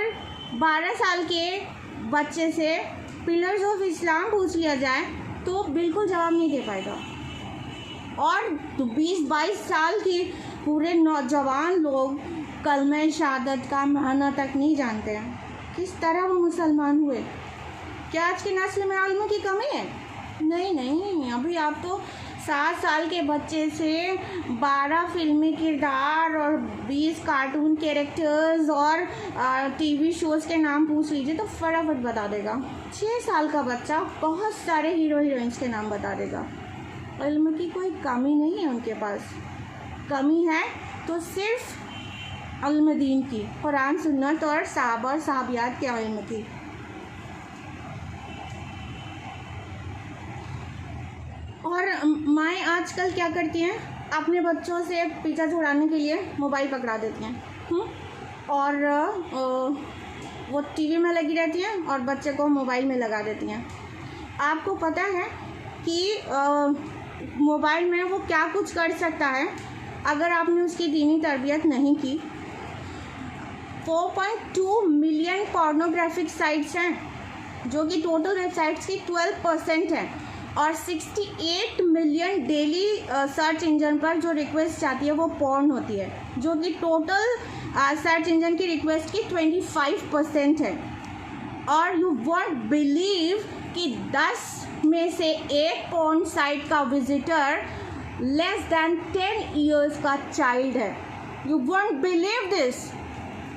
12 साल के बच्चे से पिलर्स ऑफ इस्लाम पूछ लिया जाए तो बिल्कुल जवाब नहीं दे पाएगा। और 20-22 साल के पूरे नौजवान लोग कलमे शहादत का माना तक नहीं जानते हैं। किस तरह वो मुसलमान हुए? क्या आज की नस्ल में इल्म की कमी है? नहीं, अभी आप तो 7 साल के बच्चे से 12 फिल्मी किरदार और 20 कार्टून कैरेक्टर्स और टीवी शोज़ के नाम पूछ लीजिए तो फटाफट बता देगा। 6 साल का बच्चा बहुत सारे हीरो हीरोइंस के नाम बता देगा। इल्म की कोई कमी नहीं है उनके पास। कमी है तो सिर्फ इल्म दीन की, कुरान सुन्नत और सहाबा और सहाबियात के इल्म की। और माएँ आजकल क्या करती हैं? अपने बच्चों से पीछा छुड़ाने के लिए मोबाइल पकड़ा देती हैं और वो टीवी में लगी रहती हैं और बच्चे को मोबाइल में लगा देती हैं। आपको पता है कि मोबाइल में वो क्या कुछ कर सकता है अगर आपने उसकी दीनी तरबियत नहीं की। 4.2 मिलियन पोर्नोग्राफिक साइट्स हैं जो कि टोटल वेबसाइट्स की 12% है, और 68 मिलियन डेली सर्च इंजन पर जो रिक्वेस्ट आती है वो पॉर्न होती है, जो कि टोटल सर्च इंजन की रिक्वेस्ट की 25% है। और यू वॉन्ट बिलीव कि 10 में से एक पॉर्न साइट का विजिटर लेस दैन 10 ईयर्स का चाइल्ड है। यू वॉन्ट बिलीव दिस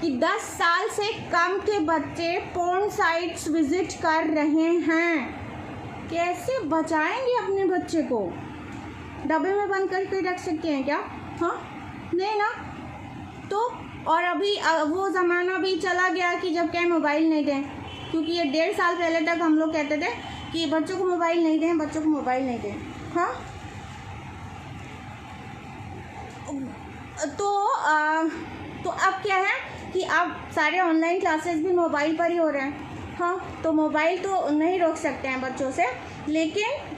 कि 10 साल से कम के बच्चे पॉर्न साइट्स विजिट कर रहे हैं। कैसे बचाएंगे अपने बच्चे को? डब्बे में बंद करके रख सकते हैं क्या? हाँ, नहीं ना। तो और अभी वो ज़माना भी चला गया कि जब क्या मोबाइल नहीं दें, क्योंकि ये 1.5 साल पहले तक हम लोग कहते थे कि बच्चों को मोबाइल नहीं दें, बच्चों को मोबाइल नहीं दें। हाँ, तो अब क्या है कि अब सारे ऑनलाइन क्लासेस भी मोबाइल पर ही हो रहे हैं। हाँ, तो मोबाइल तो नहीं रोक सकते हैं बच्चों से, लेकिन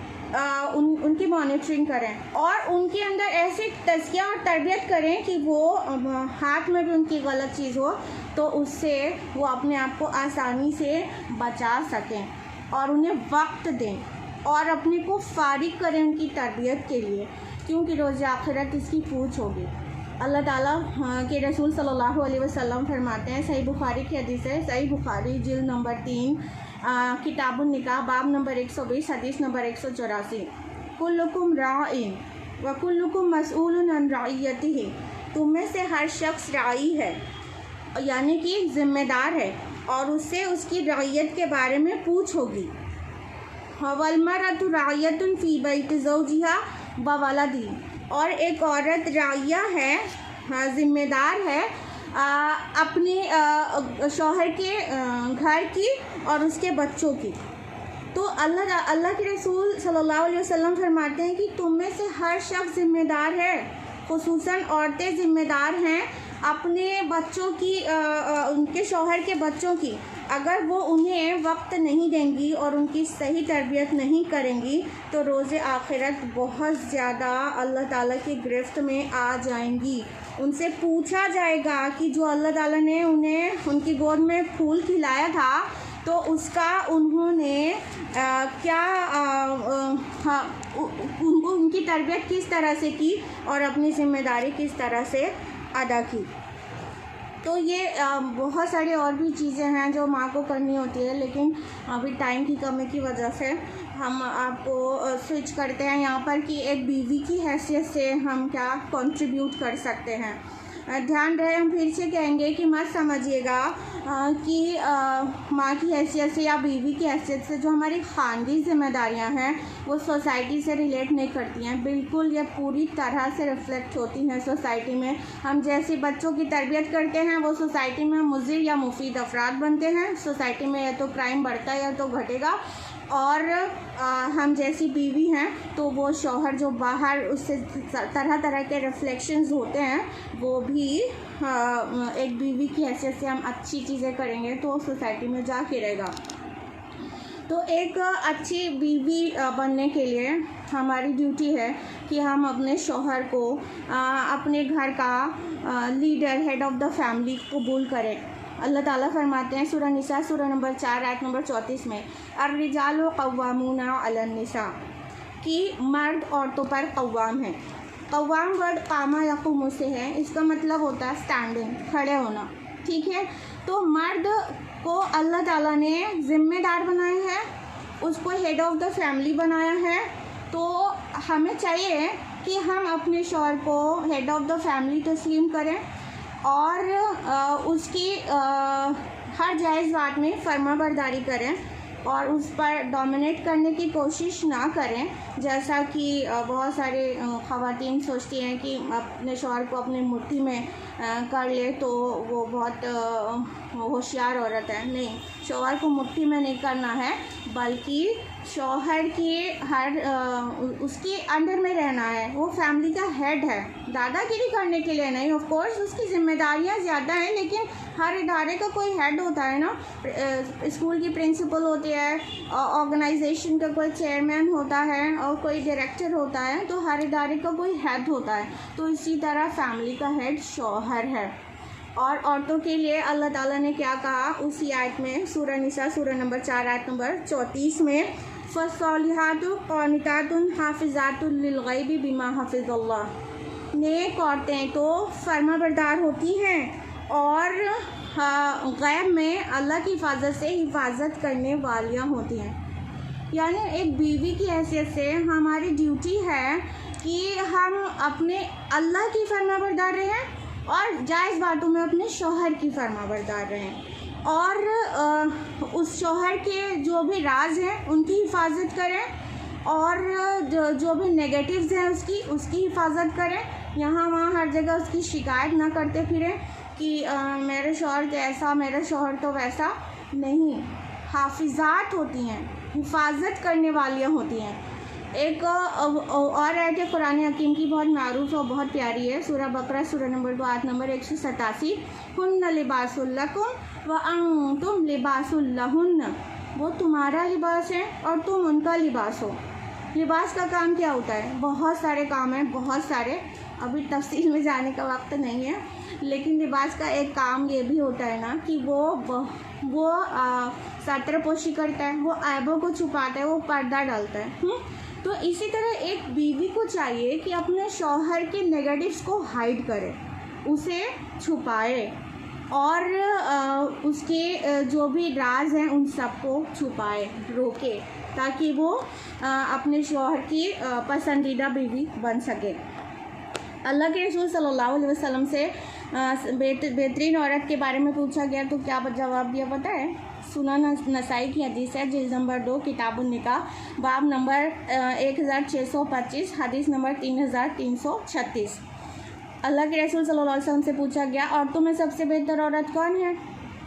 उनकी मॉनिटरिंग करें और उनके अंदर ऐसी तज़किया और तरबियत करें कि वो हाथ में भी उनकी गलत चीज़ हो तो उससे वो अपने आप को आसानी से बचा सकें, और उन्हें वक्त दें और अपने को फारिग करें उनकी तरबियत के लिए, क्योंकि रोज़ आखिरत इसकी पूछ होगी। अल्लाह ताला के रसूल सल्लल्लाहु अलैहि वसल्लम फरमाते हैं, सही बुखारी की हदीस है, सही बुखारी जिल्द नंबर 3 किताबुन निकाह बाब नंबर 120 हदीस नंबर 184, कुल्लुकुम राइन व कुल्लुकुम मसऊलुन अन रइयतिही, तुम में से हर शख्स राई है, यानी कि ज़िम्मेदार है, और उससे उसकी रइयत के बारे में पूछ होगी। वल मरअतु राइयतुन फ़ी बैति ज़ौजिहा व वलदी, और एक औरत राइया है, ज़िम्मेदार है अपने शौहर के घर की और उसके बच्चों की। तो अल्लाह के रसूल सल्लल्लाहु अलैहि वसल्लम फरमाते हैं कि तुम में से हर शख्स ज़िम्मेदार है, खुसूसन औरतें ज़िम्मेदार हैं अपने बच्चों की, उनके शौहर के बच्चों की। अगर वो उन्हें वक्त नहीं देंगी और उनकी सही तरबियत नहीं करेंगी तो रोज़े आखिरत बहुत ज़्यादा अल्लाह ताला की गिरफ्त में आ जाएंगी। उनसे पूछा जाएगा कि जो अल्लाह ताला ने उन्हें उनकी गोद में फूल खिलाया था तो उसका उन्होंने उनकी तरबियत किस तरह से की और अपनी ज़िम्मेदारी किस तरह से अदा की। तो ये बहुत सारी और भी चीज़ें हैं जो माँ को करनी होती है, लेकिन अभी टाइम की कमी की वजह से हम आपको स्विच करते हैं यहाँ पर कि एक बीवी की हैसियत से हम क्या कंट्रीब्यूट कर सकते हैं। ध्यान रहे, हम फिर से कहेंगे कि मत समझिएगा कि माँ की हैसियत से या बीवी की हैसियत से जो हमारी ख़ानगी ज़िम्मेदारियाँ हैं वो सोसाइटी से रिलेट नहीं करती हैं। बिल्कुल ये पूरी तरह से रिफ़्लेक्ट होती हैं सोसाइटी में। हम जैसे बच्चों की तरबियत करते हैं वो सोसाइटी में मुज़िर या मुफीद अफराद बनते हैं। सोसाइटी में या तो क्राइम बढ़ता है या तो घटेगा। और हम जैसी बीवी हैं तो वो शौहर जो बाहर उससे तरह तरह के रिफ्लेक्शंस होते हैं वो भी एक बीवी की हैसियत से हम अच्छी चीज़ें करेंगे तो सोसाइटी में जा के रहेगा। तो एक अच्छी बीवी बनने के लिए हमारी ड्यूटी है कि हम अपने शौहर को अपने घर का leader, head of the family कबूल करें। अल्लाह ताला फरमाते हैं सूरह निसा सूरह नंबर 4 आयत नंबर 34 में, अर्रिजालु क़व्वामूना अलन निसा, कि मर्द औरतों पर कव्वाम है। कव्वाम वर्ड कामा यक़ूमु से है, इसका मतलब होता है स्टैंडिंग, खड़े होना। ठीक है, तो मर्द को अल्लाह ताला ने ज़िम्मेदार बनाया है, उसको हेड ऑफ़ द फैमिली बनाया है। तो हमें चाहिए कि हम अपने शौहर को हेड ऑफ़ द फैमिली तस्लीम करें और उसकी हर जायज़ बात में फर्माबरदारी करें और उस पर डोमिनेट करने की कोशिश ना करें। जैसा कि बहुत सारे ख़वातीन सोचती हैं कि अपने शौहर को अपनी मुट्ठी में कर ले तो वो बहुत होशियार औरत है। नहीं, शौहर को मुट्ठी में नहीं करना है, बल्कि शौहर के उसके अंडर में रहना है, वो फैमिली का हेड है। दादागिरी करने के लिए नहीं, ऑफ कोर्स उसकी जिम्मेदारियां ज़्यादा हैं, लेकिन हर इदारे का कोई हेड होता है ना। स्कूल की प्रिंसिपल होती है, ऑर्गेनाइजेशन का कोई चेयरमैन होता है और कोई डायरेक्टर होता है, तो हर इदारे का कोई हेड होता है। तो इसी तरह फैमिली का हेड शौहर है। और औरतों के लिए अल्लाह ताला ने क्या कहा उसी आयत में, सूरह निसा सूरह नंबर 4 आयत नंबर 34 में, फ़स्सालिहातु क़ानितातुन हाफ़िज़ातुन लिल-ग़ैबि बिमा हफ़िज़ल्लाह। नेक औरतें तो फर्माबरदार होती हैं और गैब में अल्लाह की हिफाजत करने वालियाँ होती हैं। यानी एक बीवी की हैसियत से हमारी ड्यूटी है कि हम अपने अल्लाह की फर्माबरदार रहें और जायज़ बातों में अपने शौहर की फर्माबरदार रहें, और उस शौहर के जो भी राज हैं उनकी हिफाजत करें, और जो भी नेगेटिव्स हैं उसकी हिफाजत करें। यहाँ वहाँ हर जगह उसकी शिकायत ना करते फिरें कि मेरे शौहर तो ऐसा, मेरे शौहर तो वैसा नहीं। हाफिज़ात होती हैं, हिफाजत करने वालियाँ होती हैं। एक और आयत है कुरान हकीम की, बहुत मारूफ और बहुत प्यारी है, सूरह बकरा सूरह नंबर 2 आयत नंबर 187, हुन्ना लिबासुल लकुम व अंतुम लिबासुल लहुन्न। वो तुम्हारा लिबास है और तुम उनका लिबास हो। लिबास का काम क्या होता है? बहुत सारे काम हैं, बहुत सारे, अभी तफसील में जाने का वक्त नहीं है, लेकिन लिबास का एक काम ये भी होता है ना कि वो सत्रपोशी करता है, वो ऐबों को छुपाता है, वो पर्दा डालता है। तो इसी तरह एक बीवी को चाहिए कि अपने शौहर के नेगेटिव्स को हाइड करे, उसे छुपाए, और उसके जो भी राज हैं उन सबको छुपाए, रोके, ताकि वो अपने शौहर की पसंदीदा बीवी बन सके। अल्लाह के रसूल सल्लल्लाहु अलैहि वसल्लम से बेहतरीन औरत के बारे में पूछा गया तो क्या जवाब दिया पता है? सुनन नसाई की हदीस है, जिल्द नंबर 2 किताबुन निकाह, बाब नंबर 1625, हदीस नंबर 3336। अल्लाह के रसूल सल्लल्लाहु अलैहि वसल्लम से पूछा गया औरतों में सबसे बेहतर औरत कौन है?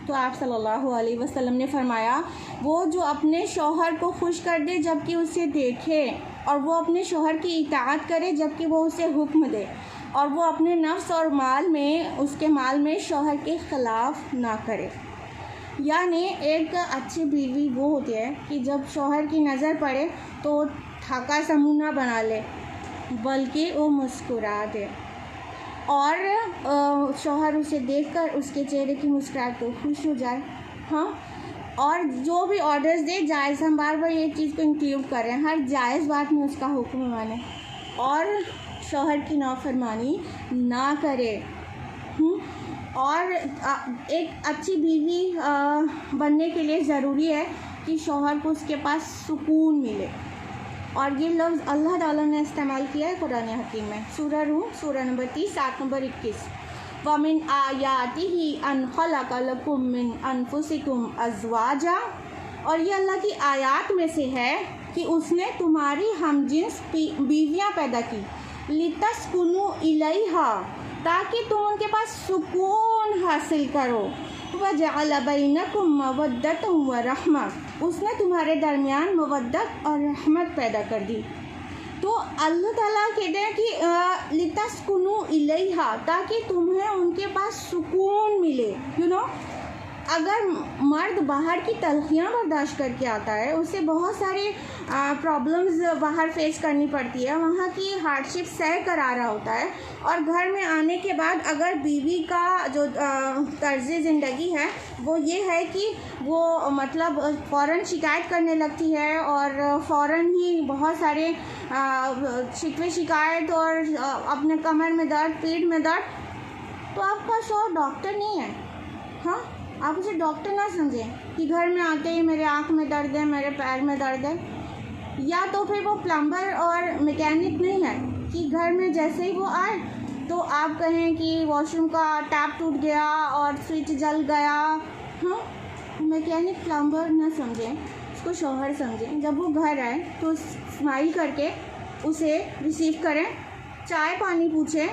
तो आप सल्लल्लाहु अलैहि वसल्लम ने फरमाया, वो जो अपने शौहर को खुश कर दे जबकि उसे देखे, और वो अपने शौहर की इताअत करे जबकि वो उसे हुक्म दे, और वो अपने नफ्स और उसके माल में शौहर के ख़िलाफ़ ना करे। यानी एक अच्छी बीवी वो होती है कि जब शौहर की नज़र पड़े तो थका सा मुँह ना बना ले, बल्कि वो मुस्कुरा दे, और शौहर उसे देखकर उसके चेहरे की मुस्कुराहट को खुश हो जाए। हाँ, और जो भी ऑर्डर्स दे जायज़, हम बार बार ये चीज़ को इंक्लूड कर रहे हैं, हर जायज़ बात में उसका हुक्म माने और शौहर की नाफरमानी ना करे। और एक अच्छी बीवी बनने के लिए ज़रूरी है कि शौहर को उसके पास सुकून मिले, और ये लफ्ज़ अल्लाह ताला ने इस्तेमाल किया है कुरान हकीम में, सूरह रूम सूरह नंबर 30 आयत नंबर 21, वमिन आयातिही अन खलक़ लकुम मिन अनफुसिकुम अज़वाजा। और ये अल्लाह की आयात में से है कि उसने तुम्हारी हमजिन्स बीवियाँ पैदा की, लितस्कुनु इलैहा, ताकि तुम उनके पास सुकून हासिल करो, वजअल बैनकुम मवद्दतम व रहमा, उसने तुम्हारे दरमियान मवद्दत और रहमत पैदा कर दी। तो अल्लाह ताला कहते हैं कि लितस्कुनु इलैहा, ताकि तुम्हें उनके पास सुकून मिले। अगर मर्द बाहर की तलखियाँ बर्दाश्त करके आता है, उसे बहुत सारे प्रॉब्लम्स बाहर फेस करनी पड़ती है, वहाँ की हार्डशिप सह कर आ रहा होता है, और घर में आने के बाद अगर बीवी का जो तर्ज़ ज़िंदगी है वो ये है कि वो मतलब फ़ौरन शिकायत करने लगती है, और फ़ौरन ही बहुत सारे शिकवे शिकायत और अपने कमर में दर्द, पीठ में दर्द, तो आपका शौहर डॉक्टर नहीं है। हाँ, आप उसे डॉक्टर ना समझें कि घर में आते ही मेरे आँख में दर्द है, मेरे पैर में दर्द है, या तो फिर वो प्लम्बर और मैकेनिक नहीं है कि घर में जैसे ही वो आए तो आप कहें कि वॉशरूम का टैप टूट गया और स्विच जल गया। हाँ, मैकेनिक प्लम्बर ना समझें, उसको शौहर समझें। जब वो घर आए तो स्माइल करके उसे रिसीव करें, चाय पानी पूछें।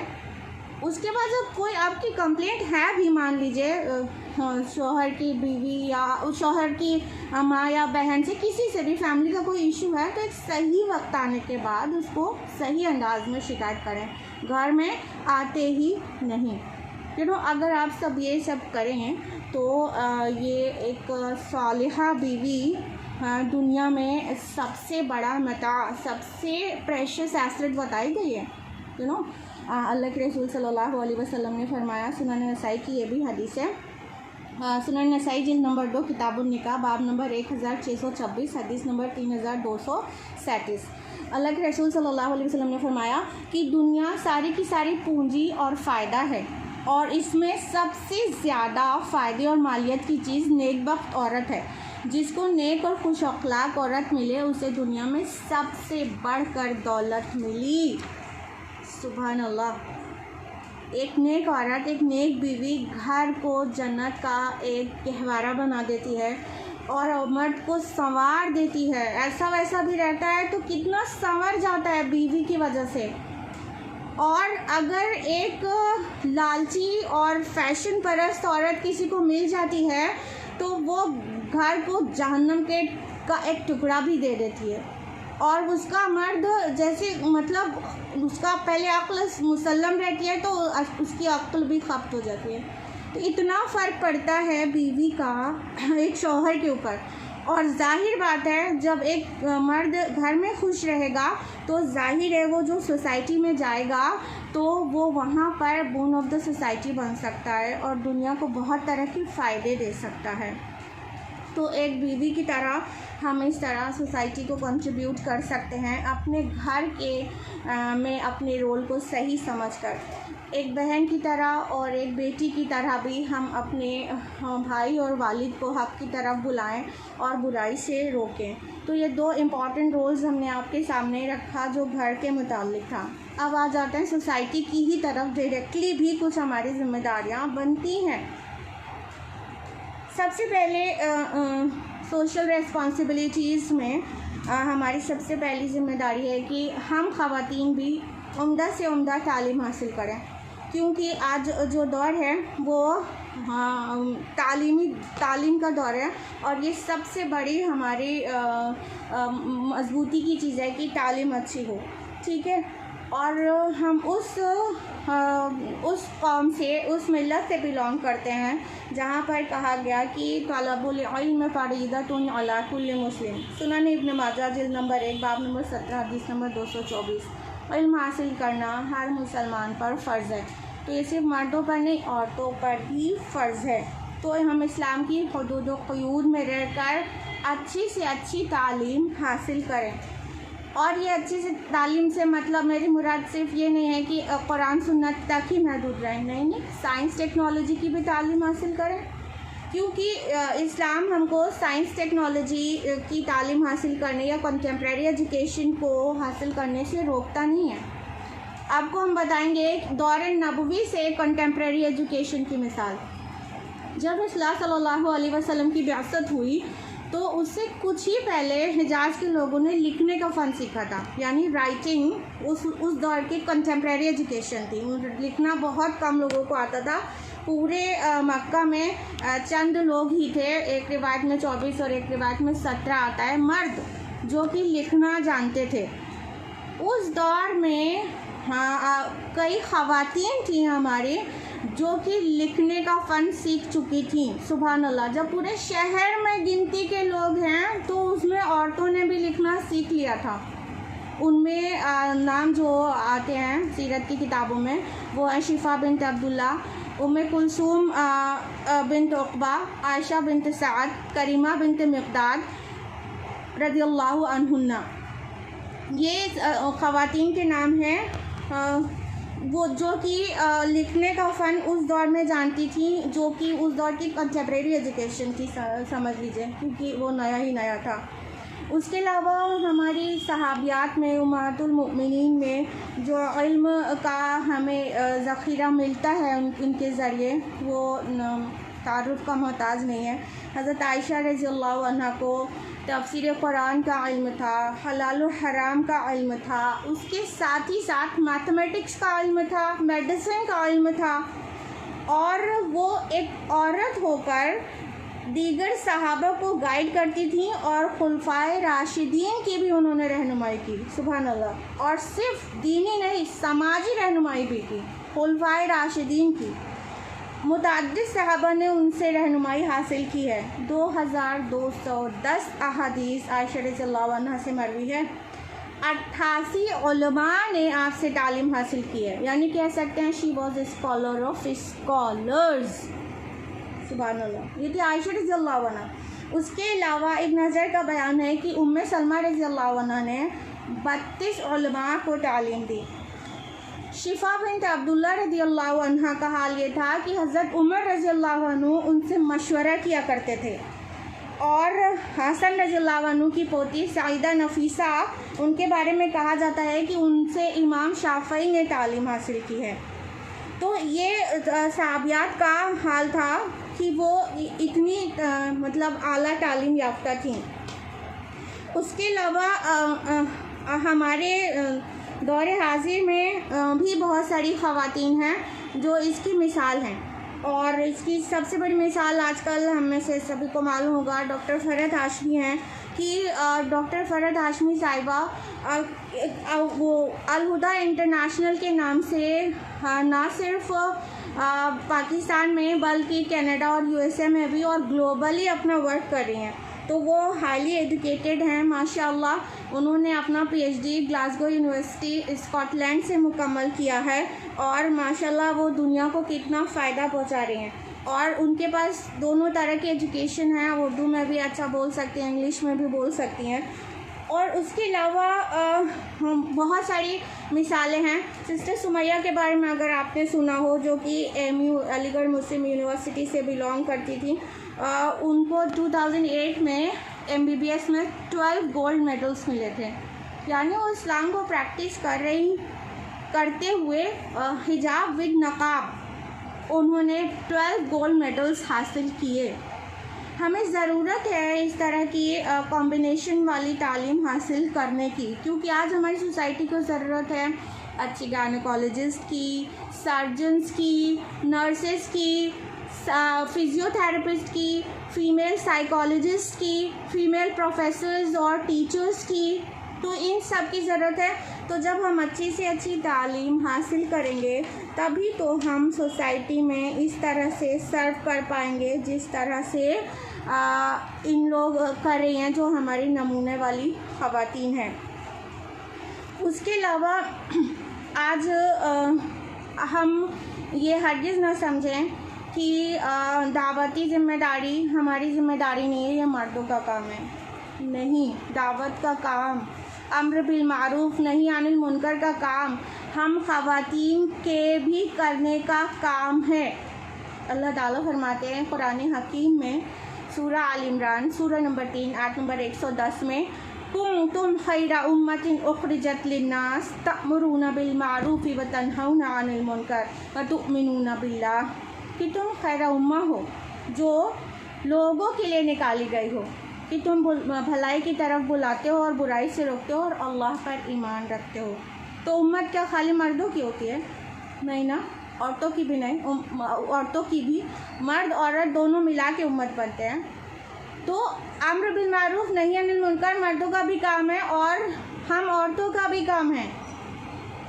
उसके बाद जब कोई आपकी कंप्लेंट है भी, मान लीजिए शौहर की बीवी या शौहर की माँ या बहन से, किसी से भी फैमिली का कोई इशू है तो एक सही वक्त आने के बाद उसको सही अंदाज में शिकायत करें, घर में आते ही नहीं। अगर आप सब ये सब करें तो ये एक सालिहा बीवी दुनिया में सबसे बड़ा मता, सबसे प्रेशियस एसेट बताई गई है। अल्लाह के रसूल सल्लल्लाहु अलैहि वसल्लम ने फरमाया, सुनन नसाई की ये भी हदीस है, सुनन नसाई जिल्द नंबर 2 किताबुन निकाह बाब नंबर 1626 हदीस नंबर 3237। अल्लाह के रसूल सल्लल्लाहु अलैहि वसल्लम ने फरमाया कि दुनिया सारी की सारी पूंजी और फ़ायदा है, और इसमें सबसे ज़्यादा फ़ायदे और मालियत की चीज़ नेकबख्त औरत है। जिसको नेक और खुश अखलाक औरत मिले उसे दुनिया में सबसे बढ़कर दौलत मिली। सुभान अल्लाह। एक नेक औरत, एक नेक बीवी घर को जन्नत का एक गहवारा बना देती है और मर्द को संवार देती है। ऐसा वैसा भी रहता है तो कितना संवर जाता है बीवी की वजह से। और अगर एक लालची और फैशन परस्त औरत किसी को मिल जाती है तो वो घर को जहन्नम के का एक टुकड़ा भी दे देती है, और उसका मर्द जैसे मतलब उसका पहले अक्ल मुसल्लम रहती है तो उसकी अक्ल भी खप्त हो जाती है। तो इतना फ़र्क पड़ता है बीवी का एक शौहर के ऊपर। और जाहिर बात है जब एक मर्द घर में खुश रहेगा तो जाहिर है वो जो सोसाइटी में जाएगा तो वो वहाँ पर बोन ऑफ द सोसाइटी बन सकता है और दुनिया को बहुत तरह के फ़ायदे दे सकता है। तो एक बीवी की तरह हम इस तरह सोसाइटी को कंट्रीब्यूट कर सकते हैं अपने घर के में अपने रोल को सही समझकर। एक बहन की तरह और एक बेटी की तरह भी हम अपने भाई और वालिद को हक़ की तरफ बुलाएं और बुराई से रोकें। तो ये दो इम्पॉर्टेंट रोल्स हमने आपके सामने रखा जो घर के मुताल्लिक था। अब आ जाते हैं सोसाइटी की ही तरफ। डायरेक्टली भी कुछ हमारी ज़िम्मेदारियाँ बनती हैं। सबसे पहले सोशल रेस्पॉन्सिबिलिटीज़ में हमारी सबसे पहली ज़िम्मेदारी है कि हम ख़वातीन भी उम्दा से उम्दा तालीम हासिल करें, क्योंकि आज जो दौर है वो तालीम का दौर है और ये सबसे बड़ी हमारी मजबूती की चीज़ है कि तालीम अच्छी हो। ठीक है, और हम उस कौम से, उस मिल्लत से बिलोंग करते हैं जहाँ पर कहा गया कि तलबुल इल्म फरीदतुन अला कुल्लि मुस्लिम। सुनन इब्न माजा जिल्द नंबर 1 बाब नंबर 17 हदीस नंबर 224। इल्म हासिल करना हर मुसलमान पर फ़र्ज़ है। तो ये सिर्फ मर्दों पर नहीं, औरतों पर भी फ़र्ज़ है। तो हम इस्लाम की हुदूद व क़यूद में रहकर अच्छी से अच्छी तालीम हासिल करें। और ये अच्छी से तालीम से मतलब मेरी मुराद सिर्फ ये नहीं है कि कुरान सुन्नत तक ही महदूद रहें, नहीं, साइंस टेक्नोलॉजी की भी तालीम हासिल करें, क्योंकि इस्लाम हमको साइंस टेक्नोलॉजी की तालीम हासिल करने या कंटेम्प्रेरी एजुकेशन को हासिल करने से रोकता नहीं है। आपको हम बताएंगे दौर नबवी से कंटेम्प्रेरी एजुकेशन की मिसाल। जब रसूलुल्लाह सल्लल्लाहु अलैहि वसल्लम की बिआसत हुई तो उससे कुछ ही पहले हिजाज के लोगों ने लिखने का फ़न सीखा था, यानी राइटिंग उस दौर की कंटेम्प्रेरी एजुकेशन थी। लिखना बहुत कम लोगों को आता था। पूरे मक्का में चंद लोग ही थे, एक रिवायत में 24 और एक रिवायत में 17 आता है, मर्द जो कि लिखना जानते थे। उस दौर में कई ख़वातीन थी हमारी जो कि लिखने का फ़न सीख चुकी थी। सुभान अल्लाह। जब पूरे शहर में गिनती के लोग हैं तो उसमें औरतों ने भी लिखना सीख लिया था। उनमें नाम जो आते हैं सीरत की किताबों में वो है शिफा बिन्त अब्दुल्ला, उम्मे कुलसूम बिन्त उक़बा, आयशा बिन्त साद, करीमा बिन्त मिक़दाद रज़ियल्लाहु अन्हुन्ना। ये ख़वातीन के नाम हैं वो जो कि लिखने का फ़न उस दौर में जानती थी, जो कि उस दौर की कंटेम्प्रेरी एजुकेशन थी, समझ लीजिए, क्योंकि वो नया ही नया था। उसके अलावा हमारी सहाबियात में, उम्महातुल मुमिनीन में जो इल्म का हमें ज़ख़ीरा मिलता है उनके ज़रिए, वो तारुफ का मोहताज नहीं है। हज़रत आयशा रज़ियल्लाहु अन्हा को तफ़सीर कुरान का इल्म था, हलाल और हराम का इल्म था, उसके साथ ही साथ मैथमेटिक्स का इल्म था, मेडिसिन का इल्म था। और वो एक औरत होकर दीगर सहाबा को गाइड करती थी और खुलफाए राशिदीन की भी उन्होंने रहनुमाई की, सुभान अल्लाह। और सिर्फ दीनी नहीं, समाजी रहनुमाई भी की, खुलफाए राशिदीन की। मुतअद्दिद सहाबा ने उनसे रहनुमाई हासिल की है। 2210 अहादीस आयशा रज़ियल्लाहु अन्हा से मरवी है। 88 उलमा ने आपसे तालीम हासिल की है, यानी कह सकते हैं she was a scholar of scholars, सुभान अल्लाह। ये थी आयशा रज़ियल्लाहु अन्हा। उसके अलावा इब्न हज़र का बयान है कि उम्मे सलमा रज़ियल्लाहु अन्हा ने 32 उलमा को तालीम दी। शिफा बिन्त अब्दुल्ला रज़ियल्लाहु अन्हा का हाल ये था कि हज़रत उमर रज़ियल्लाहु अन्हु उनसे मशवरा किया करते थे, और हसन रज़ियल्लाहु अन्हु की पोती सईदा नफीसा, उनके बारे में कहा जाता है कि उनसे इमाम शाफ़ई ने तालीम हासिल की है। तो ये सहाबियात का हाल था कि वो इतनी मतलब आला तालीम याफ्ता थी। उसके अलावा हमारे दौरे हाजिर में भी बहुत सारी ख़वातीन हैं जो इसकी मिसाल हैं, और इसकी सबसे बड़ी मिसाल आजकल हम में से सभी को मालूम होगा डॉक्टर फ़रहत हाशमी हैं कि डॉक्टर फ़रहत हाशमी साहिबा वो अल-हुदा इंटरनेशनल के नाम से ना सिर्फ पाकिस्तान में बल्कि कनाडा और यूएसए में भी और ग्लोबली अपना वर्क कर रही हैं। तो वो हाईली एजुकेटेड हैं माशाअल्लाह। उन्होंने अपना पीएचडी ग्लासगो यूनिवर्सिटी स्कॉटलैंड से मुकम्मल किया है, और माशाअल्लाह वो दुनिया को कितना फ़ायदा पहुंचा रही हैं। और उनके पास दोनों तरह की एजुकेशन है, उर्दू में भी अच्छा बोल सकती हैं, इंग्लिश में भी बोल सकती हैं। और उसके अलावा बहुत सारी मिसालें हैं। सिस्टर सुमैया के बारे में अगर आपने सुना हो, जो कि एमयू अलीगढ़ मुस्लिम यूनिवर्सिटी से बिलोंग करती थी, उनको 2008 में एमबीबीएस में 12 गोल्ड मेडल्स मिले थे। यानी वो इस्लाम को प्रैक्टिस करते हुए हिजाब विद नकाब उन्होंने 12 गोल्ड मेडल्स हासिल किए। हमें ज़रूरत है इस तरह की कॉम्बिनेशन वाली तालीम हासिल करने की, क्योंकि आज हमारी सोसाइटी को ज़रूरत है अच्छी गायनेकोलॉजिस्ट की, सर्जन्स की, नर्सेस की, फिज़ियोथेरेपिस्ट की, फ़ीमेल साइकोलॉजिस्ट की, फ़ीमेल प्रोफेसर्स और टीचर्स की। तो इन सब की ज़रूरत है। तो जब हम अच्छी से अच्छी तालीम हासिल करेंगे तभी तो हम सोसाइटी में इस तरह से सर्व कर पाएंगे जिस तरह से इन लोग कर रही हैं, जो हमारी नमूने वाली ख़वातीन हैं। उसके अलावा आज हम ये हरगिज़ ना समझें कि दावती ज़िम्मेदारी हमारी ज़िम्मेदारी नहीं है, ये मर्दों का काम है। नहीं, दावत का काम, अम्र बिल मारूफ नहीं अनिल मुनकर का काम हम ख़वातीन के भी करने का काम है। अल्लाह ताला फरमाते हैं कुरान हकीम में सूरा आल इमरान सूरा नंबर 3 आयत नंबर 110 में, कुंतुम खैरा उम्मतिन उखरिजत लिन्नास तअमुरूना बिल मारूफ व तनहौना अनिल मुनकर व तुमिनूना बिल्लाह, कि तुम खैरा उम्मा हो जो लोगों के लिए निकाली गई हो, कि तुम भलाई की तरफ बुलाते हो और बुराई से रोकते हो और अल्लाह पर ईमान रखते हो। तो उम्मत क्या खाली मर्दों की होती है? नहीं ना, औरतों की भी नहीं, औरतों की भी, मर्द औरत दोनों मिला के उम्मत बनते हैं। तो अम्र बिल मारूफ नहीं अनिल मुनकर मर्दों का भी काम है और हम औरतों का भी काम है।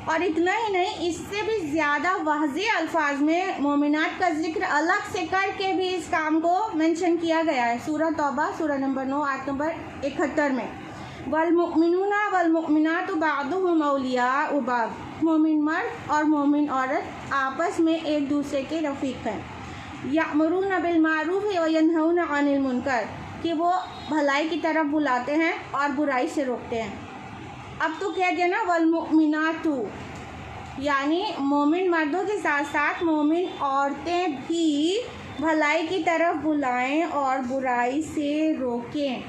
और इतना ही नहीं, इससे भी ज़्यादा वाज़ेह अल्फाज में मोमिनात का जिक्र अलग से करके भी इस काम को मेंशन किया गया है। सूरह तौबा सूरह नंबर 9 आयत नंबर 71 में, वल मुमिनूना वल मुमिनातु बादुहुम औलियाउ बाद, मोमिन मर्द और मोमिन औरत आपस में एक दूसरे के रफ़ीक हैं। यामुरूना बिल मारूफ व यनहौना अनिल मुनकर, कि वो भलाई की तरफ बुलाते हैं और बुराई से रोकते हैं। अब तो कह दिया ना वल मुमिनातु, यानी मोमिन मर्दों के साथ साथ मोमिन औरतें भी भलाई की तरफ बुलाएं और बुराई से रोकें।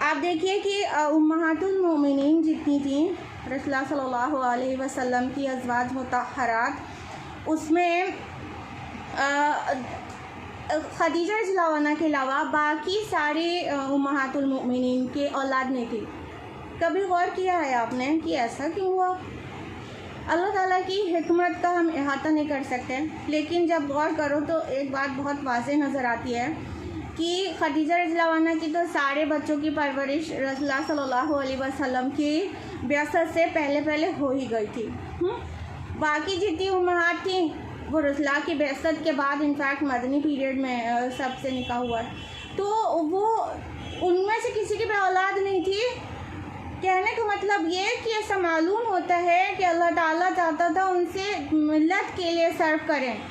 आप देखिए कि उम्महातुल मोमिनीन जितनी थी रसूलुल्लाह सल्लल्लाहु अलैहि वसल्लम की अज़वाज मुतहहरात, उसमें खदीजा रज़ियल्लाहु अन्हा के अलावा बाकी सारे उम्महातुल मोमिनीन के औलाद नहीं थी। कभी गौर किया है आपने कि ऐसा क्यों हुआ? अल्लाह ताला की हिकमत का हम अहाता नहीं कर सकते, लेकिन जब गौर करो तो एक बात बहुत वाज़ेह नज़र आती है कि खदीजा रज़ियल्लाहु अन्हा की तो सारे बच्चों की परवरिश रसूलुल्लाह सल्लल्लाहु अलैहि वसल्लम की बिअसत से पहले हो ही गई थी। बाकी जितनी उम्महात थी वो रसूलुल्लाह की बिअसत के बाद इनफैक्ट मदनी पीरियड में सबसे निकाह हुआ है, तो वो उनमें से किसी की भी औलाद नहीं थी। कहने का मतलब ये कि ऐसा मालूम होता है कि अल्लाह ताला चाहता था उनसे मिल्लत के लिए सर्व करें,